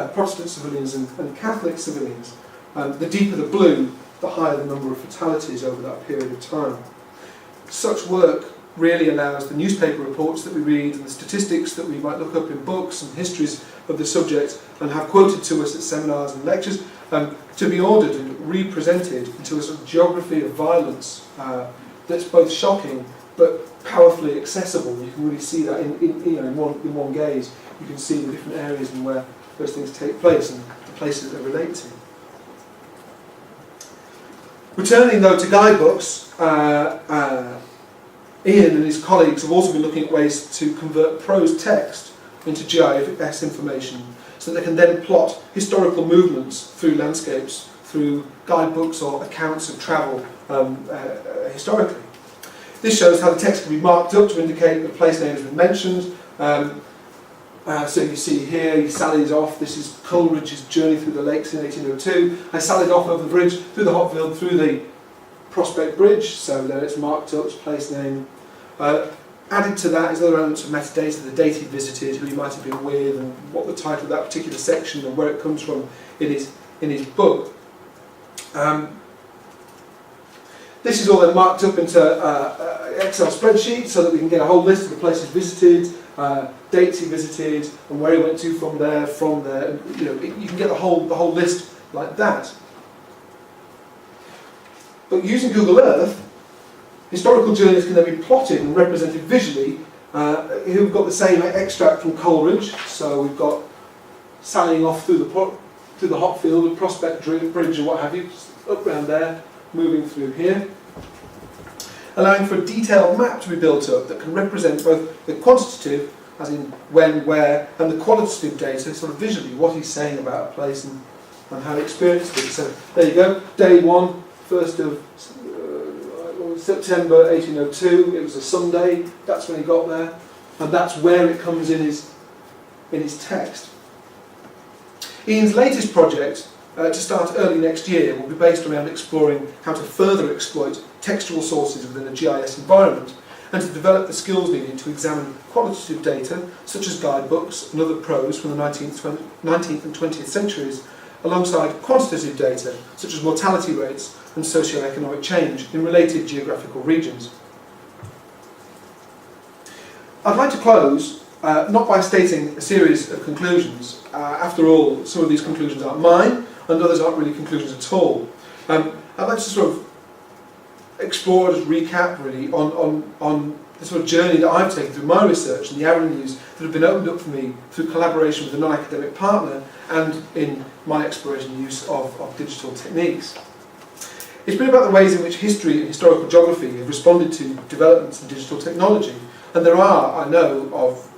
Protestant civilians and Catholic civilians. The deeper the blue, the higher the number of fatalities over that period of time. Such work really allows the newspaper reports that we read and the statistics that we might look up in books and histories of the subject and have quoted to us at seminars and lectures to be ordered and represented into a sort of geography of violence that's both shocking but powerfully accessible. You can really see that in one gaze. You can see the different areas and where those things take place and the places that they relate to. Returning though to guidebooks, Ian and his colleagues have also been looking at ways to convert prose text into GIS information so that they can then plot historical movements through landscapes, through guidebooks or accounts of travel historically. This shows how the text can be marked up to indicate that a place name has been mentioned. So you see here, he sallies off. This is Coleridge's journey through the lakes in 1802. I sallied off over the bridge, through the Hopfield, through the Prospect Bridge, so there it's marked up, it's place name. Added to that is other elements of metadata, the date he visited, who he might have been with, and what the title of that particular section and where it comes from in his book. This is all then marked up into Excel spreadsheet so that we can get a whole list of the places visited, dates he visited, and where he went to from there. You can get the whole list like that. But using Google Earth, historical journeys can then be plotted and represented visually. Here we've got the same extract from Coleridge, so we've got sallying off through the Hopfield, the Prospect Bridge or what have you, up round there, moving through here, allowing for a detailed map to be built up that can represent both the quantitative, as in when, where, and the qualitative data, sort of visually, what he's saying about a place and how he experienced it. So there you go, day 1, 1st of September 1802, it was a Sunday, that's when he got there, and that's where it comes in his text. Ian's latest project, to start early next year, will be based around exploring how to further exploit textual sources within a GIS environment and to develop the skills needed to examine qualitative data, such as guidebooks and other prose from the 19th and 20th centuries, alongside quantitative data, such as mortality rates and socio-economic change in related geographical regions. I'd like to close not by stating a series of conclusions. After all, some of these conclusions aren't mine, and others aren't really conclusions at all. I'd like to sort of explore, just recap really, on the sort of journey that I've taken through my research and the avenues that have been opened up for me through collaboration with a non-academic partner and in my exploration and use of digital techniques. It's been about the ways in which history and historical geography have responded to developments in digital technology, and there are, I know, of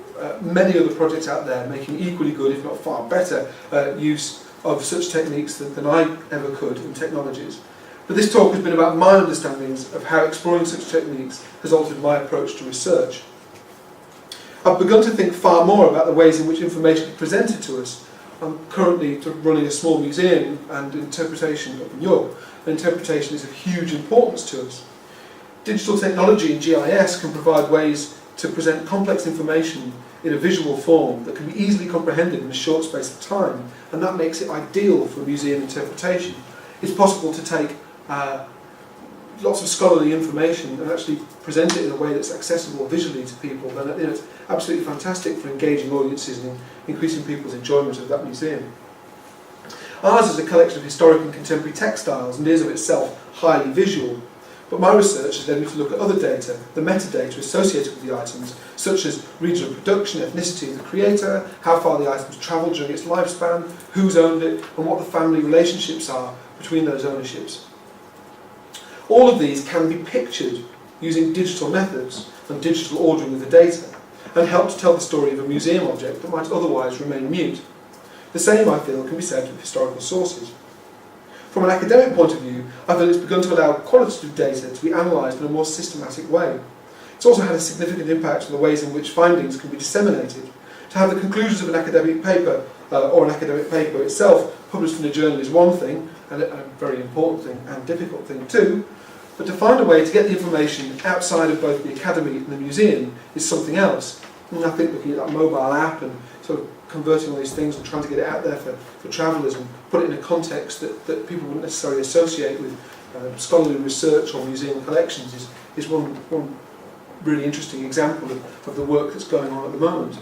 many other projects out there making equally good, if not far better, use of such techniques than I ever could in technologies. But this talk has been about my understandings of how exploring such techniques has altered my approach to research. I've begun to think far more about the ways in which information is presented to us. I'm currently running a small museum and interpretation up in York. Interpretation is of huge importance to us. Digital technology and GIS can provide ways to present complex information in a visual form that can be easily comprehended in a short space of time, and that makes it ideal for museum interpretation. It's possible to take lots of scholarly information and actually present it in a way that's accessible visually to people, and it's absolutely fantastic for engaging audiences and increasing people's enjoyment of that museum. Ours is a collection of historic and contemporary textiles and is of itself highly visual, but my research has led me to look at other data, the metadata associated with the items, such as region of production, ethnicity of the creator, how far the items travelled during its lifespan, who's owned it, and what the family relationships are between those ownerships. All of these can be pictured using digital methods and digital ordering of the data, and help to tell the story of a museum object that might otherwise remain mute. The same, I feel, can be said of historical sources. From an academic point of view, I feel it's begun to allow qualitative data to be analysed in a more systematic way. It's also had a significant impact on the ways in which findings can be disseminated. To have the conclusions of an academic paper, or an academic paper itself, published in a journal is one thing, and a very important thing, and difficult thing too, but to find a way to get the information outside of both the academy and the museum is something else. And I think looking at that mobile app and sort of converting all these things and trying to get it out there for travellers and put it in a context that people wouldn't necessarily associate with scholarly research or museum collections is one really interesting example of the work that's going on at the moment.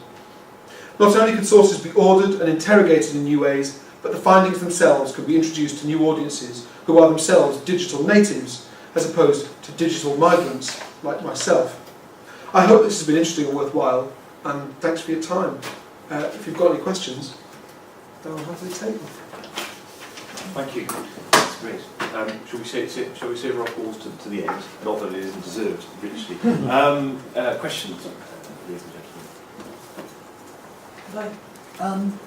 Not only can sources be ordered and interrogated in new ways, but the findings themselves can be introduced to new audiences who are themselves digital natives as opposed to digital migrants like myself. I hope this has been interesting and worthwhile, and thanks for your time. If you've got any questions, I'll happily take them. Thank you. That's great. Shall we save our applause to the end? Not that it isn't deserved, richly. Questions, ladies and gentlemen?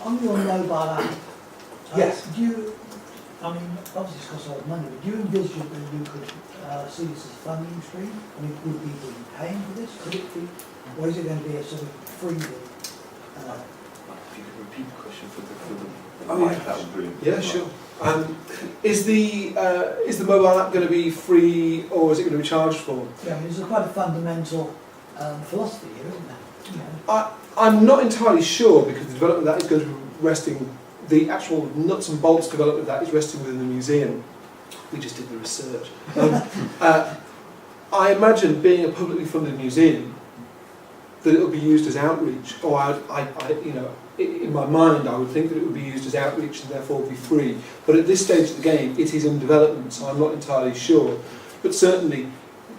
On your mobile app, Yes. do you, I mean, obviously it's cost a lot of money, but do you envision that you could see this as a funding stream? I mean, would people be paying for this? Could it be? Or is it going to be a sort of free thing? If you could repeat the question for the Oh, yeah. that would be brilliant. Yeah, sure. Is the mobile app going to be free or is it going to be charged for? Yeah, I mean, there's quite a fundamental philosophy here, isn't there? You know? I'm not entirely sure because the development of that is going to be resting, the actual nuts and bolts development of that is resting within the museum. We just did the research. I imagine being a publicly funded museum that it will be used as outreach, or in my mind, I would think that it would be used as outreach and therefore be free. But at this stage of the game, it is in development, so I'm not entirely sure. But certainly,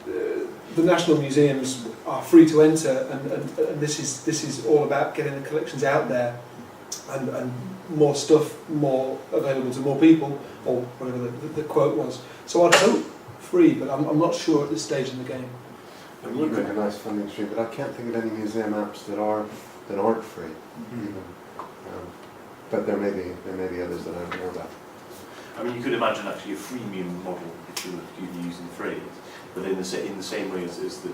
the national museums are free to enter, and this is all about getting the collections out there, and more stuff, more available to more people, or whatever the quote was. So I'd hope free, but I'm not sure at this stage in the game. It would make a nice funding stream, but I can't think of any museum apps that aren't free. Even. But there may be others that I don't know about. I mean, you could imagine actually a freemium model if you were using the phrase, but in the same way as the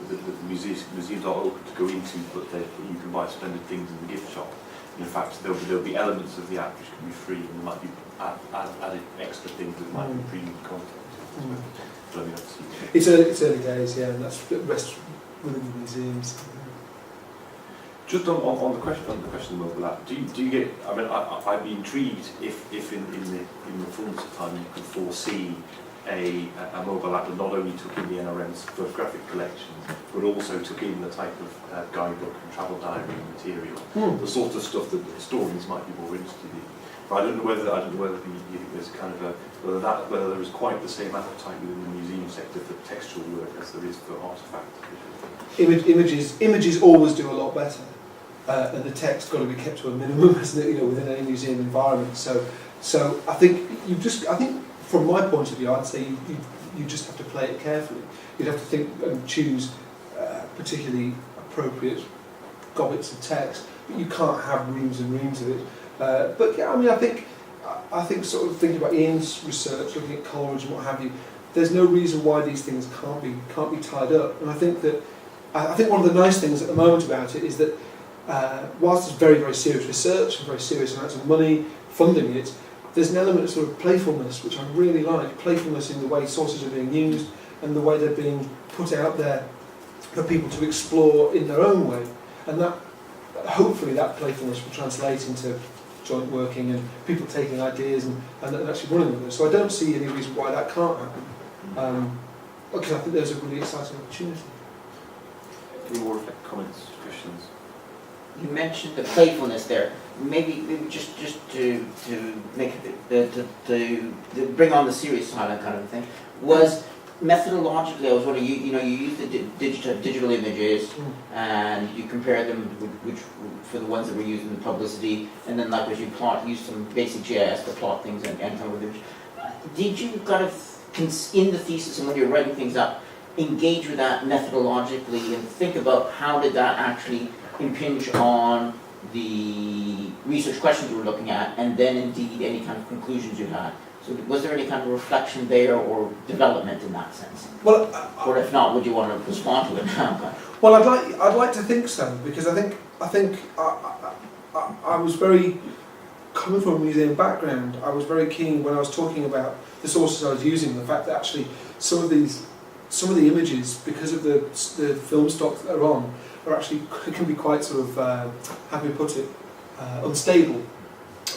museums are open to go into, but you can buy splendid things in the gift shop. In fact, there'll be elements of the app which can be free, and there might be added extra things that might be premium content. But I mean, it's early days, yeah, and that's rests within the museums. Just on the question of mobile app, do you get? I mean, I'd be intrigued if in the fullness of time you could foresee a mobile app that not only took in the NRM's photographic collections, but also took in the type of guidebook and travel diary material, the sort of stuff that the historians might be more interested in. But I don't know whether you think there's kind of whether there is quite the same appetite within the museum sector for textual work as there is for artefacts. Images always do a lot better, and the text got to be kept to a minimum, hasn't it? Within any museum environment. So I think from my point of view, I'd say you just have to play it carefully. You'd have to think and choose particularly appropriate gobbets of text, but you can't have reams and reams of it. But yeah, I mean, I think sort of thinking about Ian's research, looking at Coleridge and what have you, there's no reason why these things can't be tied up. And I think one of the nice things at the moment about it is that whilst there's very, very serious research and very serious amounts of money funding it, there's an element of sort of playfulness, which I really like. Playfulness in the way sources are being used and the way they're being put out there for people to explore in their own way. And that, hopefully, that playfulness will translate into joint working and people taking ideas and actually running with them. So I don't see any reason why that can't happen. Because I think there's a really exciting opportunity. Any more comments, questions? You mentioned the playfulness there. Maybe just to make it to bring on the serious side of that kind of thing. Was methodologically, I was wondering, you use the digital images and you compare them which for the ones that were used in the publicity, and then likewise you use some basic GIS to plot things and come with images. Did you kind of, in the thesis and when you're writing things up, engage with that methodologically and think about how did that actually impinge on the research questions you were looking at, and then indeed any kind of conclusions you had? So was there any kind of reflection there or development in that sense? Well, or if not, would you want to respond to it now? Well, I'd like to think so, because I think I was very, coming from a museum background, I was very keen when I was talking about the sources I was using, the fact that actually some of the images, because of the film stock that they're on, are actually can be quite sort of how can we put it, unstable,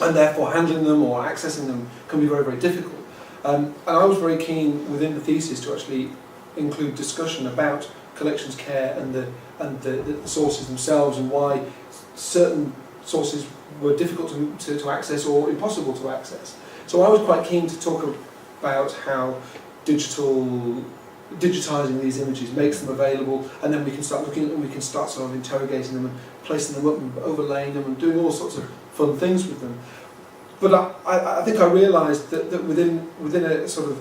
and therefore handling them or accessing them can be very, very difficult. And I was very keen within the thesis to actually include discussion about collections care and the sources themselves, and why certain sources were difficult to access or impossible to access. So I was quite keen to talk about how digitizing these images makes them available, and then we can start looking at them, we can start sort of interrogating them and placing them up and overlaying them and doing all sorts of fun things with them. But I think I realised that within a sort of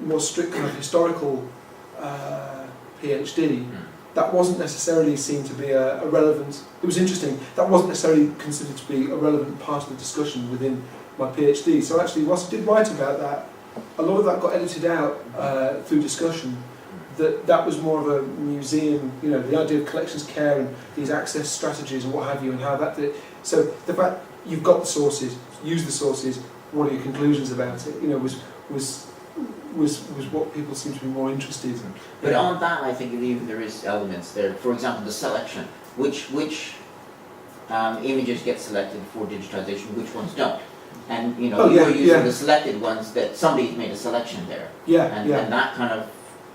more strict kind of historical PhD, that wasn't necessarily seen to be a relevant. It was interesting. That wasn't necessarily considered to be a relevant part of the discussion within my PhD. So actually, whilst I did write about that, a lot of that got edited out through discussion. That was more of a museum, the idea of collections care and these access strategies and what have you, and how that did. So the fact you've got the sources, use the sources. What are your conclusions about it? Was what people seem to be more interested in. But on that, I think even there is elements there. For example, the selection. Which images get selected for digitization, which ones don't. And you're using the selected ones that somebody's made a selection there. And that kind of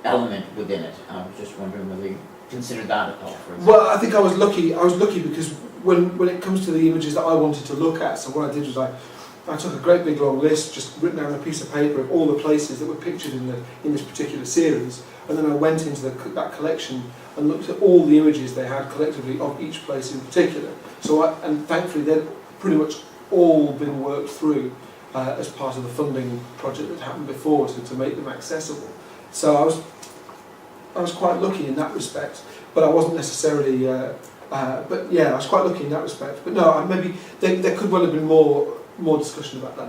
element within it. I was just wondering whether you considered that at all. For example. Well, I think I was lucky. I was lucky because when it comes to the images that I wanted to look at, so what I did was I took a great big long list, just written down on a piece of paper of all the places that were pictured in this particular series, and then I went into that collection and looked at all the images they had collectively of each place in particular. And thankfully they'd pretty much all been worked through as part of the funding project that happened before to make them accessible. So I was quite lucky in that respect, but I wasn't necessarily. But yeah, I was quite lucky in that respect. But no, maybe there could well have been more discussion about that.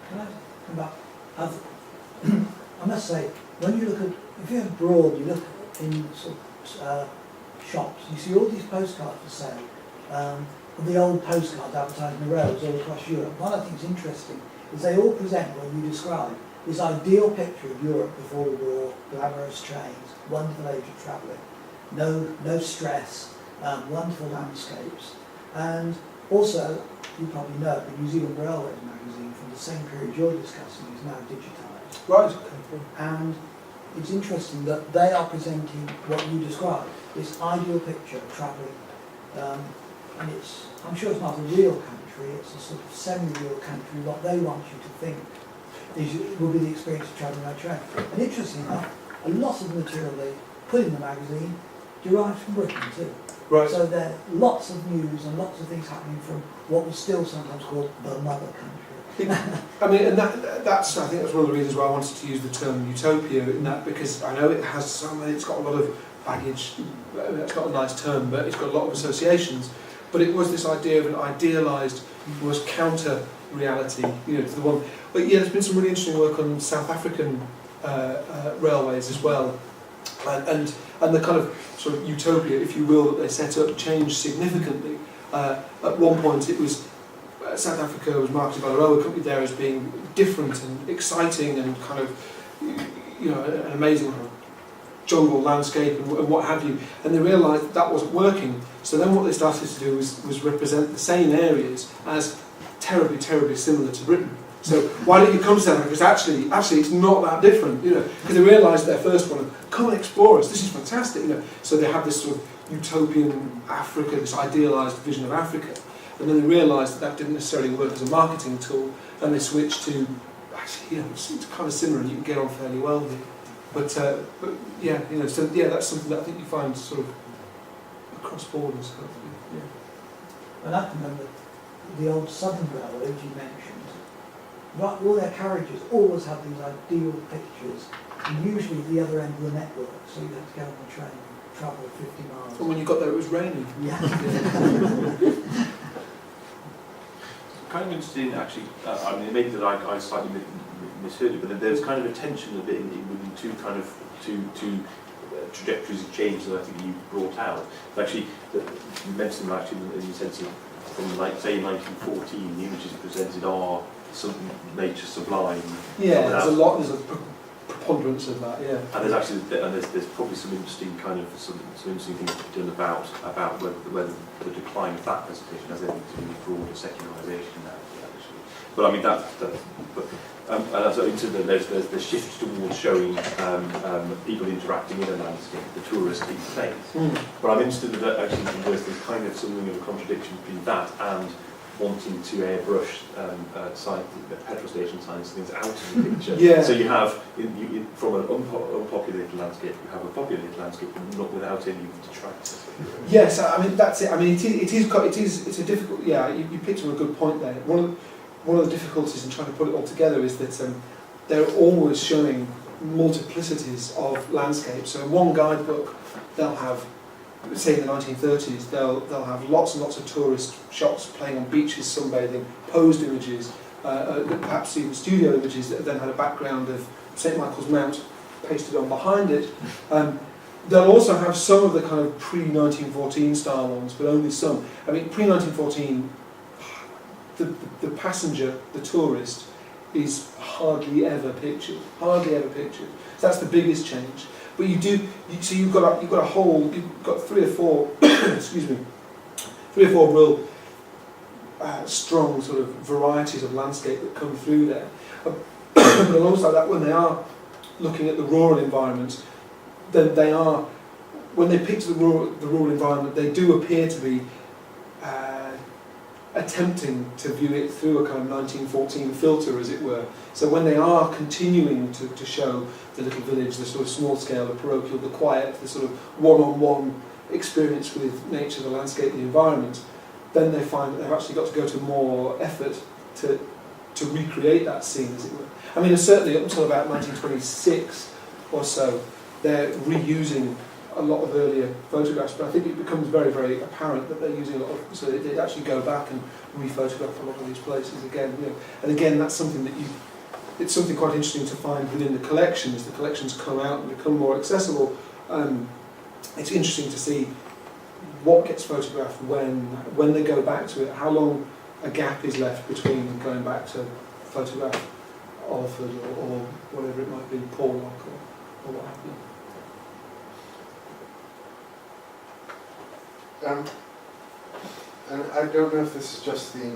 Can I come back? I must say, when you look at, if you're abroad, you look in sort of shops, you see all these postcards for sale, the old postcards advertising the roads all across Europe. One I think is interesting is they all present what you describe, this ideal picture of Europe before the war, glamorous trains, wonderful age of travelling, no stress, wonderful landscapes, and also, you probably know, the New Zealand Railways magazine from the same period you're discussing is now digitised. Right. Okay. And it's interesting that they are presenting what you described, this ideal picture of travelling, and I'm sure it's not a real country, it's a sort of semi-real country. What they want you to think will be the experience of travelling by train. And interestingly enough, a lot of the material they put in the magazine derives from Britain too. Right. So there are lots of news and lots of things happening from what was still sometimes called the mother country. I mean, and that's I think that's one of the reasons why I wanted to use the term utopia in that, because I know it's got a lot of baggage. That's not a nice term, but it's got a lot of associations. But it was this idea of an idealised, was counter reality, to the one. But yeah, there's been some really interesting work on South African railways as well, and the kind of sort of utopia, if you will, that they set up changed significantly. At one point, it was South Africa was marketed by the railway company there as being different and exciting and kind of, an amazing kind of jungle landscape and what have you. And they realised that wasn't working. So then what they started to do was represent the same areas as terribly, terribly similar to Britain. So why don't you come to South Africa? Because actually it's not that different, because they realised their first one, come and explore us, this is fantastic, So they have this sort of utopian Africa, this idealised vision of Africa. And then they realised that didn't necessarily work as a marketing tool, and they switched to, actually, it's kind of similar and you can get on fairly well here. But so that's something that I think you find sort of across borders. And I can remember the old Southern Railway, which you mentioned, right, all their carriages always have these ideal pictures, and usually at the other end of the network, so you have to get on the train and travel 50 miles. And when you got there it was raining. Yeah. Kind of interesting, actually. I mean, maybe that I slightly misheard it, but there's kind of a tension a bit within two trajectories of change that I think you brought out. Actually, you mentioned them actually in the sense of from say 1914, the images presented are something nature sublime. Yeah, there's a preponderance of that. Yeah. And there's actually there's probably some interesting kind of some interesting things to be done about whether the decline of that presentation has anything to do with broader secularisation actually. But I mean there's the shift towards showing people interacting in a landscape, the tourist in place. But I'm interested that actually there's kind of something of a contradiction between that and wanting to airbrush petrol station signs and things out of the picture. Yeah. So you have, from an unpopulated landscape, you have a populated landscape, but not without any detractors. Yes, I mean that's it. I mean it's a difficult. Yeah, you picked on a good point there. One of the difficulties in trying to put it all together is that they're always showing multiplicities of landscapes. So in one guidebook, they'll have, say in the 1930s, they'll have lots and lots of tourist shots playing on beaches, sunbathing, posed images, perhaps even studio images that then had a background of St Michael's Mount pasted on behind it. They'll also have some of the kind of pre-1914 style ones, but only some. I mean, pre-1914, the passenger, the tourist, is hardly ever pictured. Hardly ever pictured. So that's the biggest change. But you've got three or four, real strong sort of varieties of landscape that come through there. But alongside that, when they are looking at the rural environment, then they are when they picture the rural environment, they do appear to be attempting to view it through a kind of 1914 filter, as it were. So when they are continuing to show the little village, the sort of small scale, the parochial, the quiet, the sort of one-on-one experience with nature, the landscape, the environment, then they find that they've actually got to go to more effort to recreate that scene, as it were. I mean, certainly up until about 1926 or so, they're reusing a lot of earlier photographs, but I think it becomes very, very apparent that they're using a lot of, so they actually go back and re-photograph a lot of these places again. You know, and again, that's something that it's something quite interesting to find within the collection. As the collections come out and become more accessible, it's interesting to see what gets photographed when they go back to it, how long a gap is left between going back to photograph Alford or whatever it might be, Porlock or what have you. And I don't know if this is just the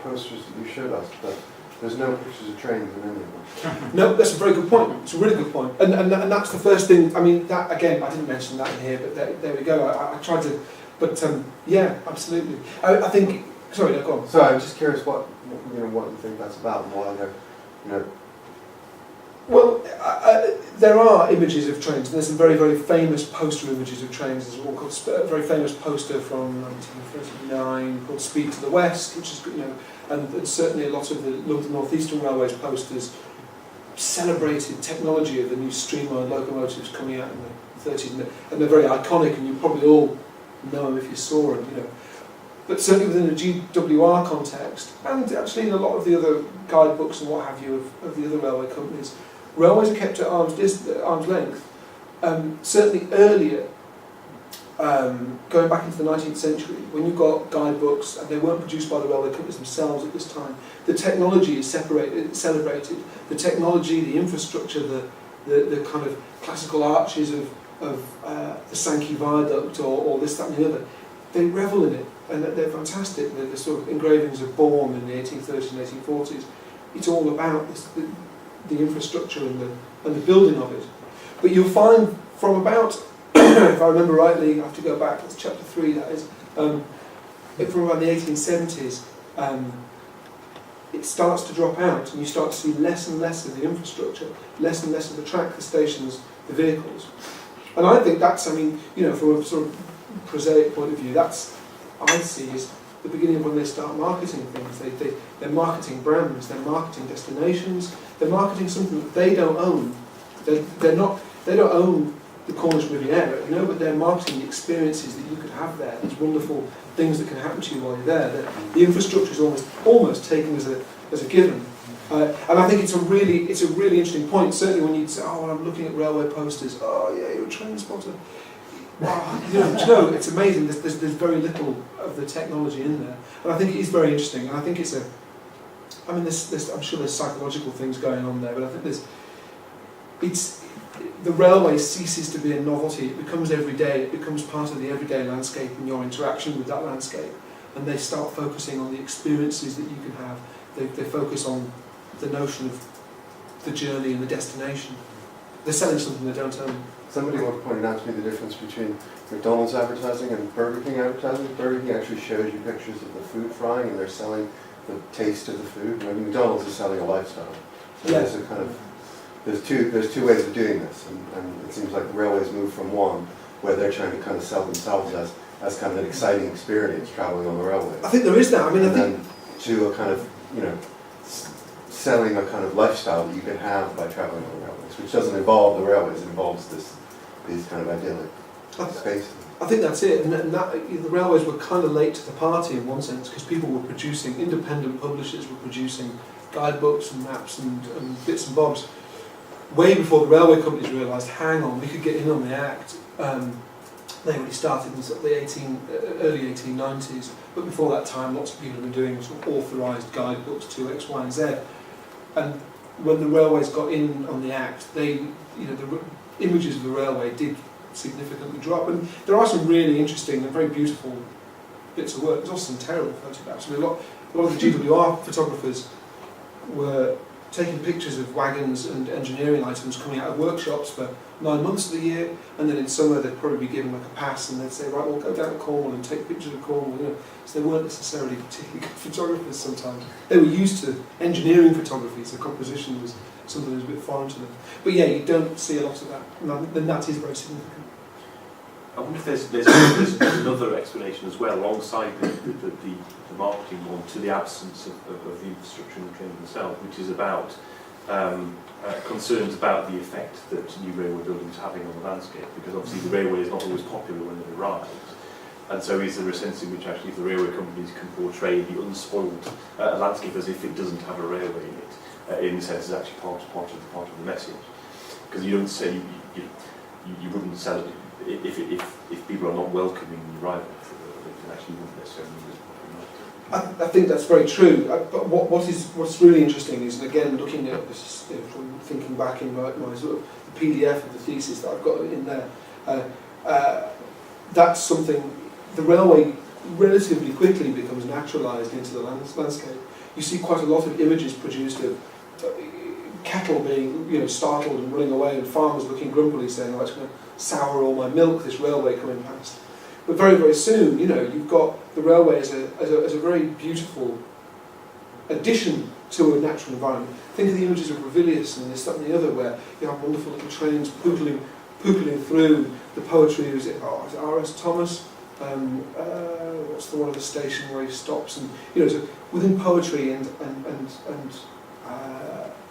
posters that you showed us, but there's no pictures of trains in any of them. No, that's a very good point. It's a really good point. And that's the first thing, I mean, that again, I didn't mention that in here, but there we go. I tried to, but yeah, absolutely. I think, sorry, no, go on. So I'm just curious what you think that's about and why they're, Well, there are images of trains, and there's some very, very famous poster images of trains. There's one called a very famous poster from 1939 called Speed to the West, which is, and certainly a lot of the North Eastern Railways posters celebrated technology of the new streamlined locomotives coming out in the 30s, and they're very iconic, and you probably all know them if you saw them, But certainly within the GWR context, and actually in a lot of the other guidebooks and what have you of the other railway companies, railways are kept at arm's length. Certainly earlier, going back into the 19th century, when you got guidebooks, and they weren't produced by the railway companies themselves at this time, the technology is celebrated. The technology, the infrastructure, the kind of classical arches of the Sankey Viaduct or this, that and the other, they revel in it, and they're fantastic. The sort of engravings of Bourne in the 1830s and 1840s, it's all about the infrastructure and the building of it. But you'll find from about, if I remember rightly, I have to go back, that's chapter 3, that is, from around the 1870s, it starts to drop out, and you start to see less and less of the infrastructure, less and less of the track, the stations, the vehicles. And I think that's, from a sort of prosaic point of view, that's, I see, is the beginning of when they start marketing things. They're marketing brands, they're marketing destinations, they're marketing something that they don't own. They don't own the Cornish Riviera, but they're marketing the experiences that you could have there, these wonderful things that can happen to you while you're there. The infrastructure is almost taken as a given. And I think it's a really interesting point, certainly when you say, oh, well, I'm looking at railway posters, oh yeah, you're a train spotter. Wow, it's amazing. There's very little of the technology in there, and I think it is very interesting. And I think it's I'm sure there's psychological things going on there, but I think the railway ceases to be a novelty. It becomes everyday. It becomes part of the everyday landscape and your interaction with that landscape. And they start focusing on the experiences that you can have. They focus on the notion of the journey and the destination. They're selling something they don't own. Somebody once pointed out to me the difference between McDonald's advertising and Burger King advertising. Burger King actually shows you pictures of the food frying, and they're selling the taste of the food. I mean, McDonald's is selling a lifestyle. So Yes. There's two ways of doing this, and it seems like the railways move from one where they're trying to kind of sell themselves as kind of an exciting experience traveling on the railway. I think there is that. Then to a kind of selling a kind of lifestyle that you can have by traveling on the railways, which doesn't involve the railways. It involves these kind of idyllic spaces. I think that's it, and the railways were kind of late to the party in one sense, because people were producing, independent publishers were producing guidebooks and maps and bits and bobs way before the railway companies realised, hang on, we could get in on the act. They already started in sort of the early 1890s, but before that time lots of people had been doing sort of authorised guidebooks to X, Y and Z. And when the railways got in on the act, the images of the railway did significantly drop. And there are some really interesting and very beautiful bits of work. There's also some terrible photographs. A lot of the GWR photographers were taking pictures of wagons and engineering items coming out of workshops for 9 months of the year, and then in summer they'd probably be given like a pass, and they'd say, right, we'll go down to Cornwall and take pictures of Cornwall. You know, so they weren't necessarily particularly good photographers sometimes. They were used to engineering photography, so composition was something that was a bit foreign to them. But yeah, you don't see a lot of that, and that is very significant. I wonder if there's another explanation as well, alongside the marketing one, to the absence of the infrastructure and the training themselves, which is about concerns about the effect that new railway buildings are having on the landscape, because obviously the railway is not always popular when it arrives. And so is there a sense in which actually the railway companies can portray the unspoiled landscape as if it doesn't have a railway in it, in the sense it's actually part of the message. Because you don't say, you wouldn't sell it, if people are not welcoming the arrival, it actually wouldn't necessarily be as popular. I think that's very true. But what's really interesting is, again, looking at this, from thinking back in my sort of the PDF of the thesis that I've got in there, that's something the railway relatively quickly becomes naturalised into the landscape. You see quite a lot of images produced of cattle being, startled and running away, and farmers looking grumpily, saying, "Oh, it's going to sour all my milk, this railway coming past." But very, very soon, you've got the railway as a very beautiful addition to a natural environment. Think of the images of Revilius and this, that and the other, where you have wonderful little trains poopling through. The poetry, is it R.S. Thomas? What's the one of the station where he stops? And so within poetry and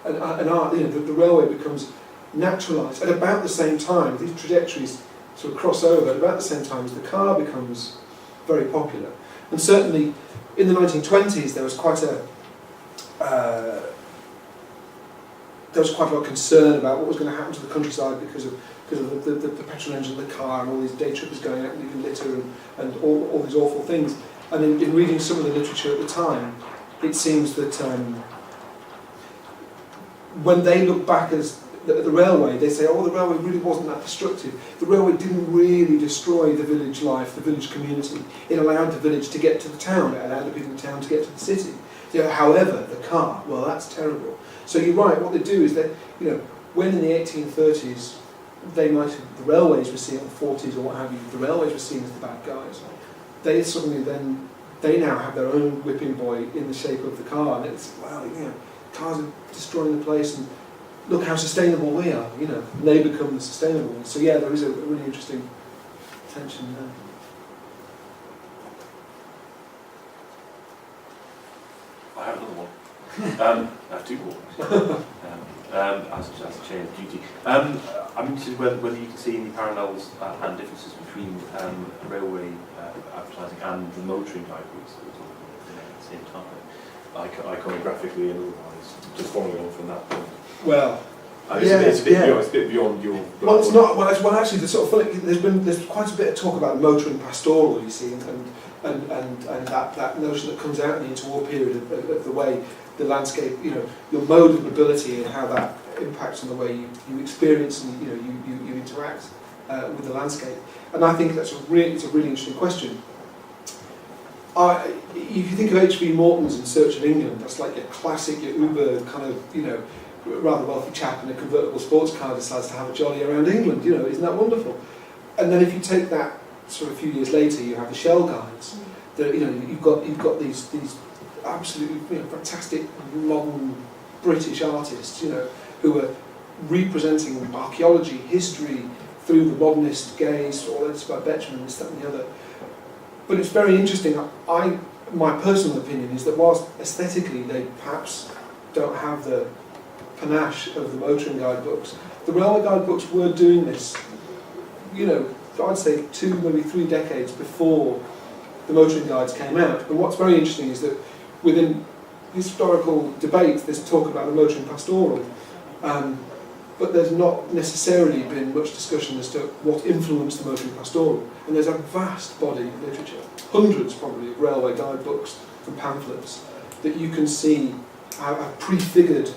art, the railway becomes naturalised at about the same time. These trajectories sort of cross over at about the same time as the car becomes very popular. And certainly in the 1920s there was quite a lot of concern about what was going to happen to the countryside because of the petrol engine of the car and all these day trippers going out and leaving litter and all these awful things. And in reading some of the literature at the time, it seems that when they look back at the railway, they say, oh, the railway really wasn't that destructive. The railway didn't really destroy the village life, the village community. It allowed the village to get to the town. It allowed the people in the town to get to the city. However, the car, well, that's terrible. So you're right, what they do is that, when in the 1830s, the railways were seen, or the 40s or what have you, the railways were seen as the bad guys. They suddenly they now have their own whipping boy in the shape of the car, and it's, cars are destroying the place, and look how sustainable we are, and they become the sustainable ones. So yeah, there is a really interesting tension there. I have another one. I have two more. As a chain of duty. I'm interested whether you can see any parallels and differences between railway advertising and the motoring guidebooks that we're talking about at the same time, iconographically and otherwise, just following on from that point. Well, it's a bit beyond your... Well, it's not. Well, actually, the sort of funny, there's quite a bit of talk about motoring pastoral, you see, and that notion that comes out in the interwar period of the way the landscape, your mode of mobility and how that impacts on the way you experience and you interact with the landscape. And I think it's a really interesting question. If you think of H.V. Morton's In Search of England, that's like your classic, your uber kind of, rather wealthy chap in a convertible sports car decides to have a jolly around England. Isn't that wonderful? And then if you take that sort of a few years later, you have the Shell guides. That you've got these absolutely fantastic modern British artists, who are representing archaeology, history through the modernist gaze, all this by Betjeman, this, that, and the other. But it's very interesting. My personal opinion is that whilst aesthetically they perhaps don't have the panache of the motoring guidebooks, the railway guidebooks were doing this, I'd say 2, maybe 3 decades before the motoring guides came out. And what's very interesting is that within historical debate there's talk about the motoring pastoral, but there's not necessarily been much discussion as to what influenced the motoring pastoral. And there's a vast body of literature, hundreds probably, of railway guidebooks and pamphlets that you can see have prefigured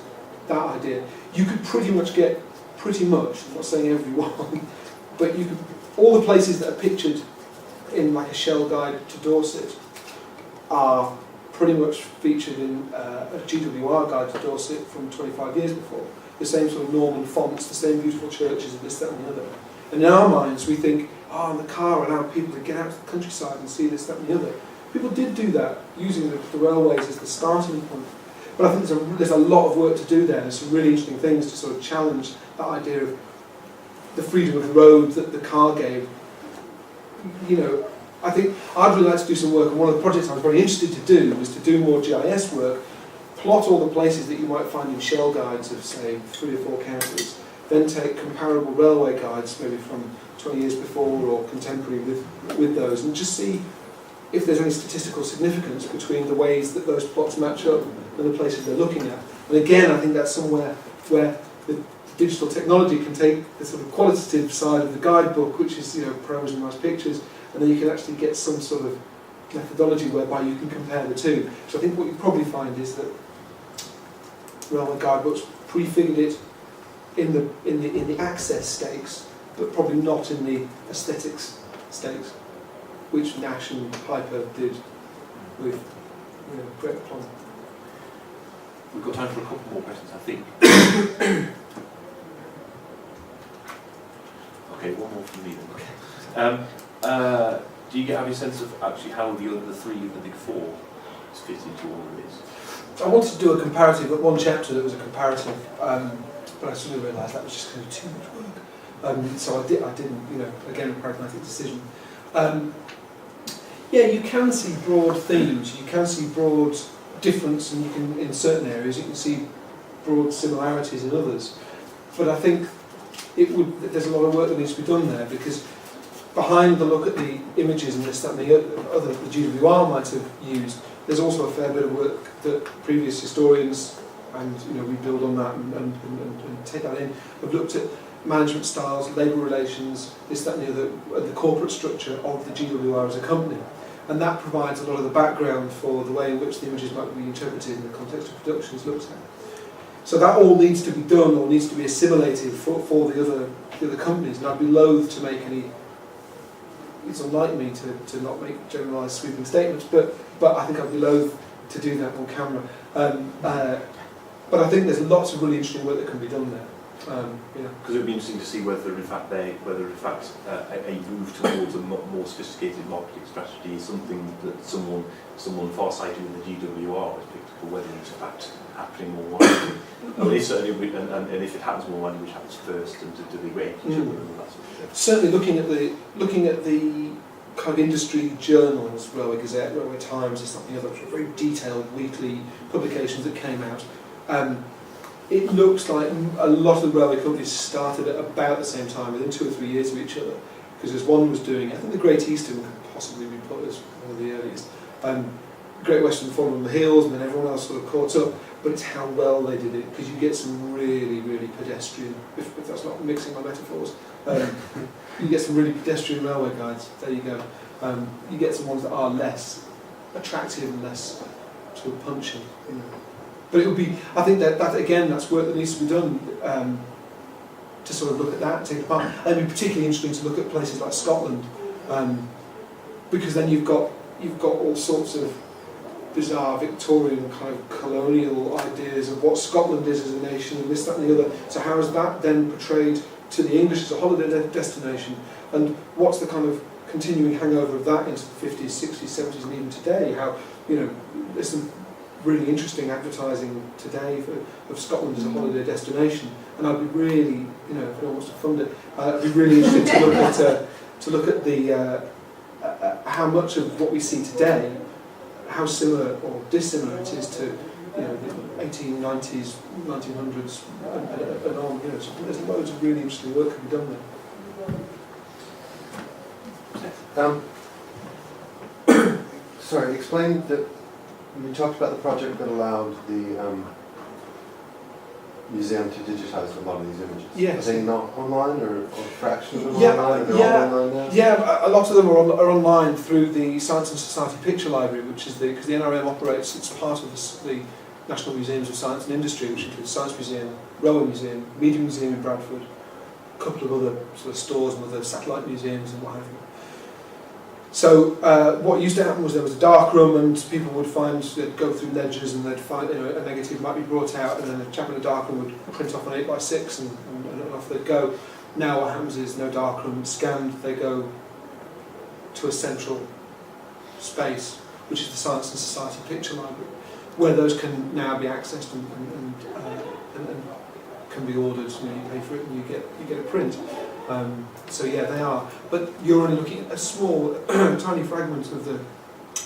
that idea. You could pretty much, I'm not saying everyone, but you could, all the places that are pictured in like a Shell guide to Dorset are pretty much featured in a GWR guide to Dorset from 25 years before. The same sort of Norman fonts, the same beautiful churches, and this, that and the other. And in our minds we think, the car allowed people to get out to the countryside and see this, that and the other. People did do that, using the railways as the starting point. But I think there's a lot of work to do there. There's some really interesting things to sort of challenge that idea of the freedom of the road that the car gave. I think I'd really like to do some work, and one of the projects I was very interested to do was to do more GIS work, plot all the places that you might find in shell guides of, say, 3 or 4 counties, then take comparable railway guides, maybe from 20 years before or contemporary with those, and just see if there's any statistical significance between the ways that those plots match up and the places they're looking at. And again, I think that's somewhere where the digital technology can take the sort of qualitative side of the guidebook, which is prose and nice pictures, and then you can actually get some sort of methodology whereby you can compare the two. So I think what you probably find is that railway guidebooks prefigured it in the access stakes, but probably not in the aesthetics stakes, which Nash and Piper did with Great Plum. We've got time for a couple more questions, I think. Okay, one more from me then. Okay. Do you have a sense of actually how the 3 of the big 4 is fit into all of this? I wanted to do a comparative, but one chapter that was a comparative, but I sort of realised that was just going to be too much work. So I didn't, again, a pragmatic decision. You can see broad themes, you can see broad difference, and you can, in certain areas, you can see broad similarities in others. But I think there's a lot of work that needs to be done there, because behind the look at the images and this, that and the other that the GWR might have used, there's also a fair bit of work that previous historians, and we build on that and take that in, have looked at management styles, labour relations, this, that and the other, the corporate structure of the GWR as a company. And that provides a lot of the background for the way in which the images might be interpreted in the context of production is looked at. So that all needs to be done, or needs to be assimilated for the other companies, and I'd be loath to make any. It's unlike me to not make generalised sweeping statements, but I think I'd be loath to do that on camera. But I think there's lots of really interesting work that can be done there. Because it would be interesting to see whether in fact a move towards a more sophisticated marketing strategy is something that someone far-sighted in the GWR has picked up, or whether it's in fact happening more widely. I mean, certainly, and if it happens more widely, which happens first, and do they rate each other and that sort of thing. Certainly, looking at the kind of industry journals, Railway Gazette, Railway Times, and something other, very detailed weekly publications that came out. It looks like a lot of the railway companies started at about the same time, within 2 or 3 years of each other, because as one was doing it, I think the Great Eastern could possibly be put as one of the earliest. Great Western followed on the heels, and then everyone else sort of caught up, but it's how well they did it, because you get some really, really pedestrian, if that's not mixing my metaphors, you get some really pedestrian railway guides, there you go. You get some ones that are less attractive and less sort of punchy, But it would be, I think that again, that's work that needs to be done to sort of look at that and take it apart. And it'd be particularly interesting to look at places like Scotland, because then you've got all sorts of bizarre Victorian kind of colonial ideas of what Scotland is as a nation, and this, that and the other. So how is that then portrayed to the English as a holiday destination? And what's the kind of continuing hangover of that into the 50s, 60s, 70s and even today? How, there's some really interesting advertising today of Scotland as a holiday destination, and I'd be really, if anyone wants to fund it, I'd be really interested to look at the how much of what we see today, how similar or dissimilar it is to the 1890s, 1900s, and on. So there's loads of really interesting work can be done there. Sorry, explain that. You talked about the project that allowed the museum to digitise a lot of these images. Yes. Are they not online, or fractions of them Yeah, online? They're all online now? Yeah, a lot of them are online through the Science and Society Picture Library, which is because the NRM operates, it's part of the National Museums of Science and Industry, which includes Science Museum, Railway Museum, Media Museum in Bradford, a couple of other sort of stores and other satellite museums and what have you. So what used to happen was there was a dark room, and people would they'd go through ledgers, and they'd find a negative might be brought out, and then a chap in a dark room would print off an 8x6, and off they'd go. Now what happens is no dark room, scanned, they go to a central space, which is the Science and Society Picture Library, where those can now be accessed and can be ordered. You pay for it and you get a print. So yeah, they are. But you're only looking at a small, tiny fragment of the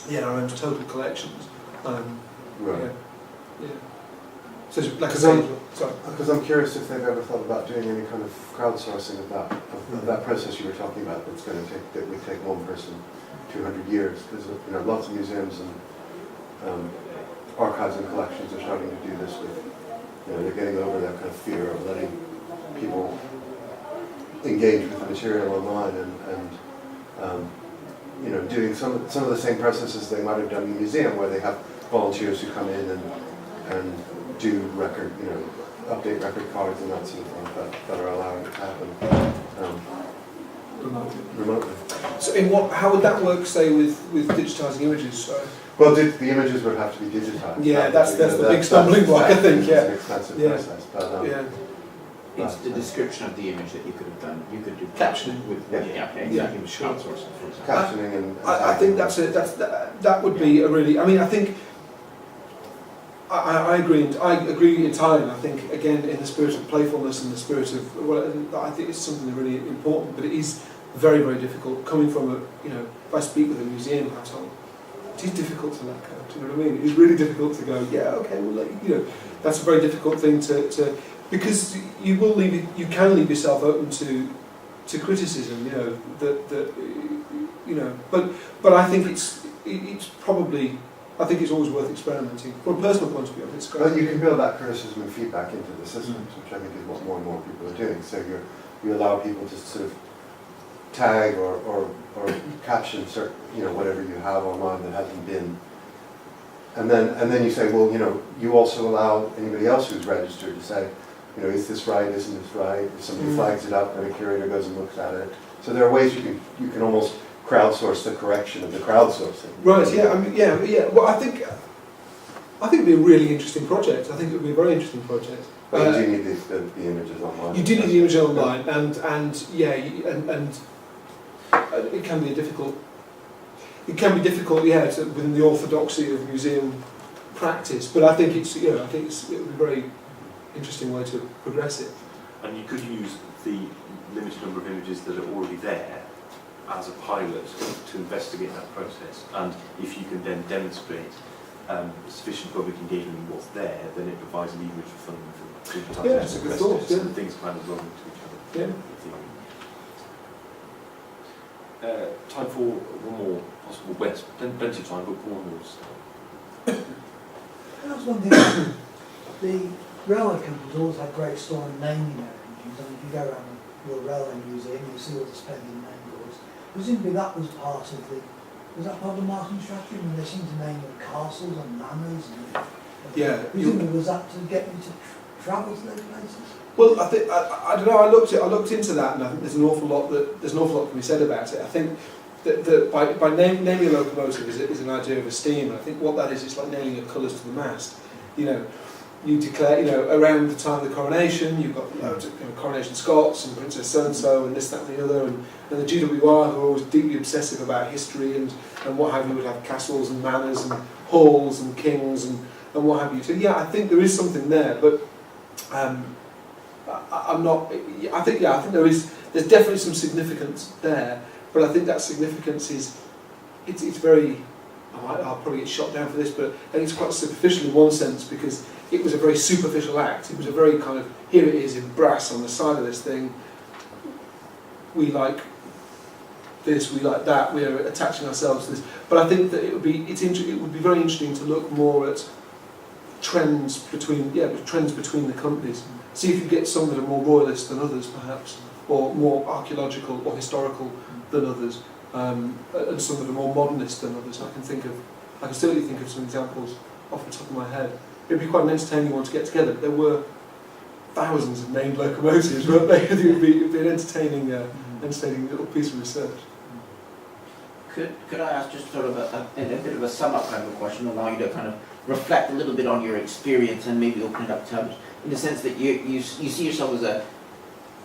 NRM's total collections. Right. Yeah. So like I say, sorry. Because I'm curious if they've ever thought about doing any kind of crowdsourcing of that process you were talking about. That would take one person 200 years. Because lots of museums and archives and collections are starting to do this with. They're getting over that kind of fear of letting people engage with the material online and doing some of the same processes they might have done in a museum, where they have volunteers who come in and do record, update record cards and that sort of thing that are allowing it to happen remotely. So how would that work, say, with digitising images? Well, the images would have to be digitised. Yeah, that's the big stumbling block, I think. Yeah, it's an expensive process, but It's the description of the image that you could have done. You could do captioning with exactly with crowdsourcing, for example. Captioning and I think that would be a really. I mean, I think I agree. I agree entirely. I think again, in the spirit of playfulness and the spirit of I think it's something really important. But it is very, very difficult coming from if I speak with a museum household, it is difficult to let go. Do you know what I mean? It's really difficult to go. Yeah, okay, we'll let you. That's a very difficult thing to because you can leave yourself open to criticism. But I think it's probably. I think it's always worth experimenting. From a personal point of view, it's great. But you can build that criticism and feedback into the systems, which I think is what more and more people are doing. So you allow people to sort of tag or caption whatever you have online that hasn't been, and then you say, well, you also allow anybody else who's registered to say, is this right? Isn't this right? If somebody flags it up, then a curator goes and looks at it. So there are ways you can almost crowdsource the correction of the crowdsourcing. Right. Yeah. I mean, yeah. Well, I think it'd be a really interesting project. I think it would be a very interesting project. But you do need the images online. You do need the images online, and it can be difficult. Yeah, within the orthodoxy of museum practice. But I think it would be a very interesting way to progress it. And you could use the limited number of images that are already there as a pilot to investigate that process, and if you can then demonstrate sufficient public engagement in what's there, then it provides leverage for funding for digitisation. Yeah, that's a good thought. Yeah. And things kind of roll into each other. Yeah. Time for one more possible West. Plenty of time, but for one more. That's one thing. The railway companies always had great store in naming their engines. And if you go around your railway museum, you see all the splendid name boards. Presumably that was part of the marketing strategy, when they seem to name them castles and manors and Yeah. presumably was that to get you to travel to those places? Well, I think I don't know. I looked into that, and I think there's an awful lot that can be said about it. I think that by naming a locomotive is an idea of esteem. I think what that is, it's like nailing your colours to the mast. You declare, around the time of the coronation, you've got loads of Coronation Scots and Princess so-and-so and this, that and the other, and the GWR, who are always deeply obsessive about history and what have you, would have castles and manors and halls and kings and what have you. So yeah, I think there is something there, but I'm not, I think there's definitely some significance there, but I think that significance it's very, I'll probably get shot down for this, but I think it's quite superficial in one sense, because it was a very superficial act. It was a very kind of, here it is in brass on the side of this thing, we like this, we like that, we are attaching ourselves to this. But I think that it would be very interesting to look more at trends between the companies. See if you get some that are more royalist than others, perhaps, or more archaeological or historical than others, and some that are more modernist than others. I can certainly think of some examples off the top of my head. It'd be quite an entertaining one to get together. There were thousands of named locomotives, weren't they? It'd be an entertaining little piece of research. Could I ask just sort of a bit of a sum up kind of a question, allow you to kind of reflect a little bit on your experience and maybe open it up to others, in the sense that you see yourself as an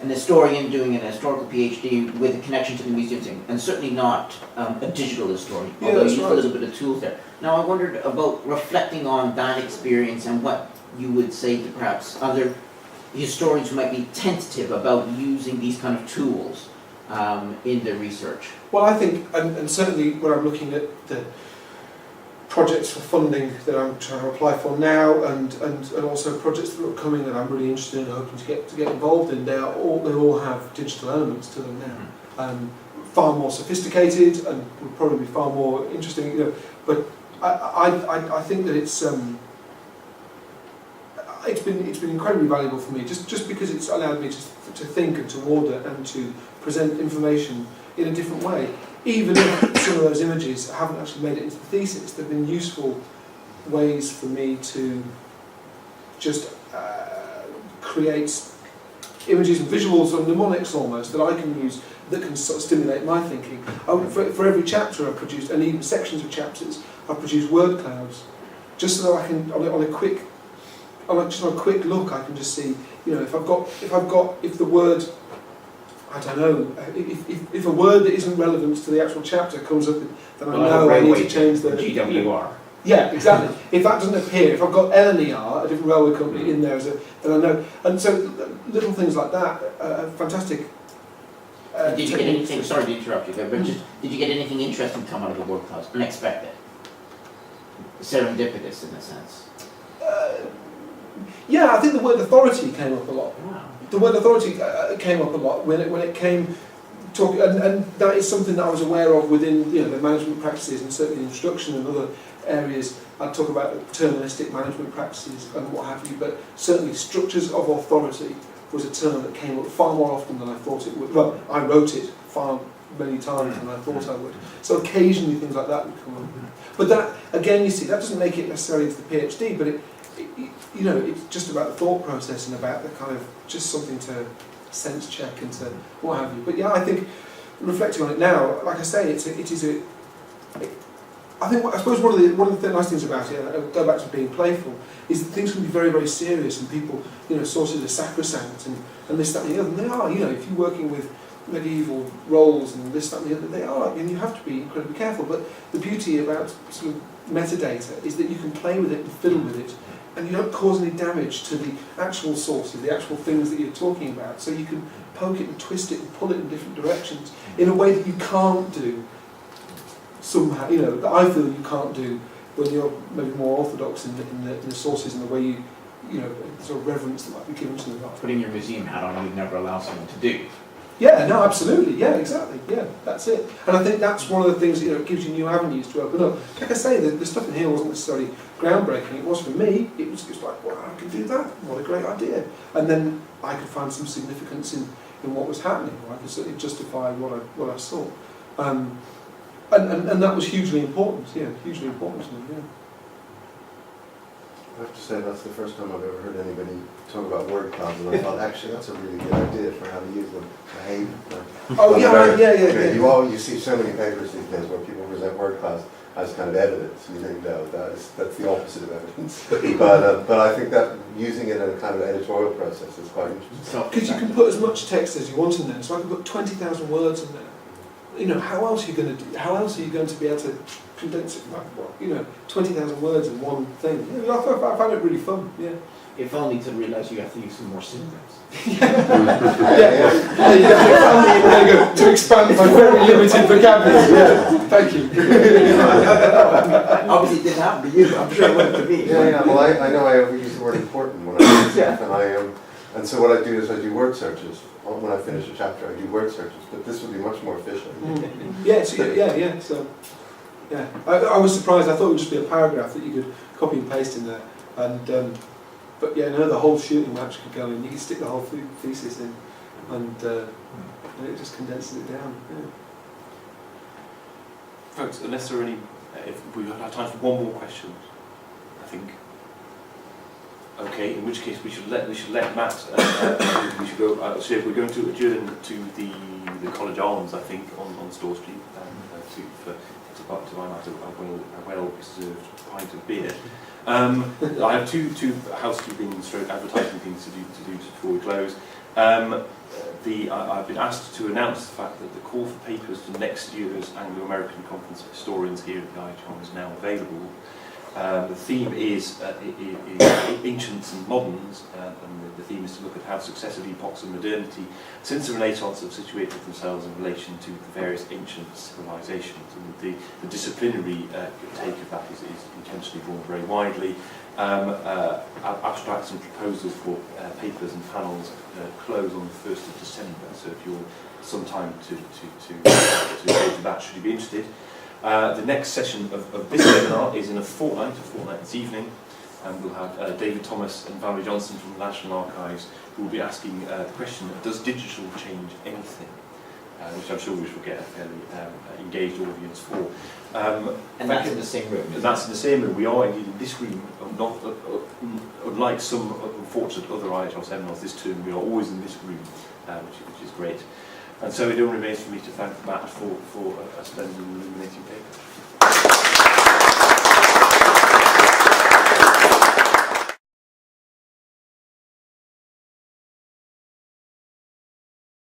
historian doing an historical PhD with a connection to the museum thing, and certainly not a digital historian, Yeah, although you that's use right. a little bit of tools there. Now I wondered about reflecting on that experience and what you would say to perhaps other historians who might be tentative about using these kind of tools in their research. Well, I think, and certainly when I'm looking at the projects for funding that I'm trying to apply for now, and also projects that are upcoming that I'm really interested in, hoping to get involved in, they all have digital elements to them now. Far more sophisticated and would probably be far more interesting. But I think that it's been incredibly valuable for me, just because it's allowed me to think and to order and to present information in a different way. Even if some of those images haven't actually made it into the thesis, they've been useful ways for me to just create images and visuals or mnemonics almost that I can use that can sort of stimulate my thinking. For every chapter I've produced, and even sections of chapters, I've produced word clouds, just so that I can, on a quick look, I can just see, if the word, I don't know, if a word that isn't relevant to the actual chapter comes up, then I know I need to change the GWR. Yeah, exactly. If that doesn't appear, if I've got LNER, a different railway company, in there, then I know. And so little things like that are fantastic. Did you get anything? Sorry to interrupt you there, but did you get anything interesting come out of the word clouds? Unexpected, serendipitous in a sense. Yeah, I think the word authority came up a lot. Wow. The word authority came up a lot when it came talk, and that is something that I was aware of within the management practices, and certainly instruction and other areas. I'd talk about paternalistic management practices and what have you, but certainly structures of authority was a term that came up far more often than I thought it would. Well, I wrote it far many times than I thought I would. So occasionally things like that would come up. But that, again, you see, that doesn't make it necessarily into the PhD, but it's just about the thought process and about the kind of just something to sense check and to what have you. But yeah, I think reflecting on it now, like I say, I suppose one of the nice things about it, and I'll go back to being playful, is that things can be very, very serious, and people, sources are sacrosanct and this, that, and the other. And they are, if you're working with medieval roles and this, that, and the other, they are, and you have to be incredibly careful. But the beauty about sort of metadata is that you can play with it and fiddle with it, and you don't cause any damage to the actual sources, the actual things that you're talking about. So you can poke it and twist it and pull it in different directions in a way that you can't do somehow, that I feel you can't do when you're maybe more orthodox in the sources and the way you sort of reverence that might be given to them. Putting your museum hat on, you'd never allow someone to do. Yeah, no, absolutely. Yeah, exactly. Yeah, that's it. And I think that's one of the things that gives you new avenues to open up. Like I say, the stuff in here wasn't necessarily groundbreaking. It was for me. It was just like, wow, I can do that. What a great idea. And then I could find some significance in what was happening. Or I could certainly justify what I saw. And that was hugely important. Yeah, hugely important to me. Yeah. I have to say that's the first time I've ever heard anybody talk about word clouds, and I thought actually that's a really good idea for how to use them. I hate them. Oh yeah. You see so many papers these days where people present word clouds as kind of evidence. You think no, that's the opposite of evidence. but I think that using it in a kind of editorial process is quite interesting. Because you can put as much text as you want in there. So I can put 20,000 words in there. How else are you going to do? How else are you going to be able to condense it? Like 20,000 words in one thing. I found it really fun. Yeah. If only to realise you have to use some more synonyms. Yeah. There you go. To expand my very limited vocabulary. Yeah. Thank you. Obviously it didn't happen to you, I'm sure it would to me. Yeah. Well, I know I overuse the word important when I do stuff, and so what I do is I do word searches. When I finish a chapter, I do word searches, but this would be much more efficient. Yeah. So, yeah. I was surprised. I thought it would just be a paragraph that you could copy and paste in there, and. But yeah, no, the whole shooting match could go in. You could stick the whole thesis in, and it just condenses it down. Yeah. Folks, unless there are any, if we have time for one more question, I think. Okay, in which case we should let Matt. We should go. So we're going to adjourn to the College Arms, I think, on Store Street, to buy Matt a well-preserved pint of beer. I have two housekeeping / advertising things to do before we close. I've been asked to announce the fact that the call for papers for next year's Anglo-American Conference of Historians here at the IHR is now available. The theme is Ancients and Moderns, and the theme is to look at how successive epochs of modernity since the Renaissance have situated themselves in relation to the various ancient civilizations. And the disciplinary take of that is intentionally drawn very widely. Abstracts and proposals for papers and panels close on the 1st of December, so if you're some time to go to that, should you be interested. The next session of this webinar is in a fortnight this evening, and we'll have David Thomas and Valerie Johnson from the National Archives, who will be asking the question, does digital change anything? Which I'm sure we shall get a fairly engaged audience for. And that's in the same room, and that's in the same room. We are indeed in this room, not unlike some unfortunate other IHR seminars this term, we are always in this room, which is great. And so it only remains for me to thank Matt for a splendid and illuminating paper.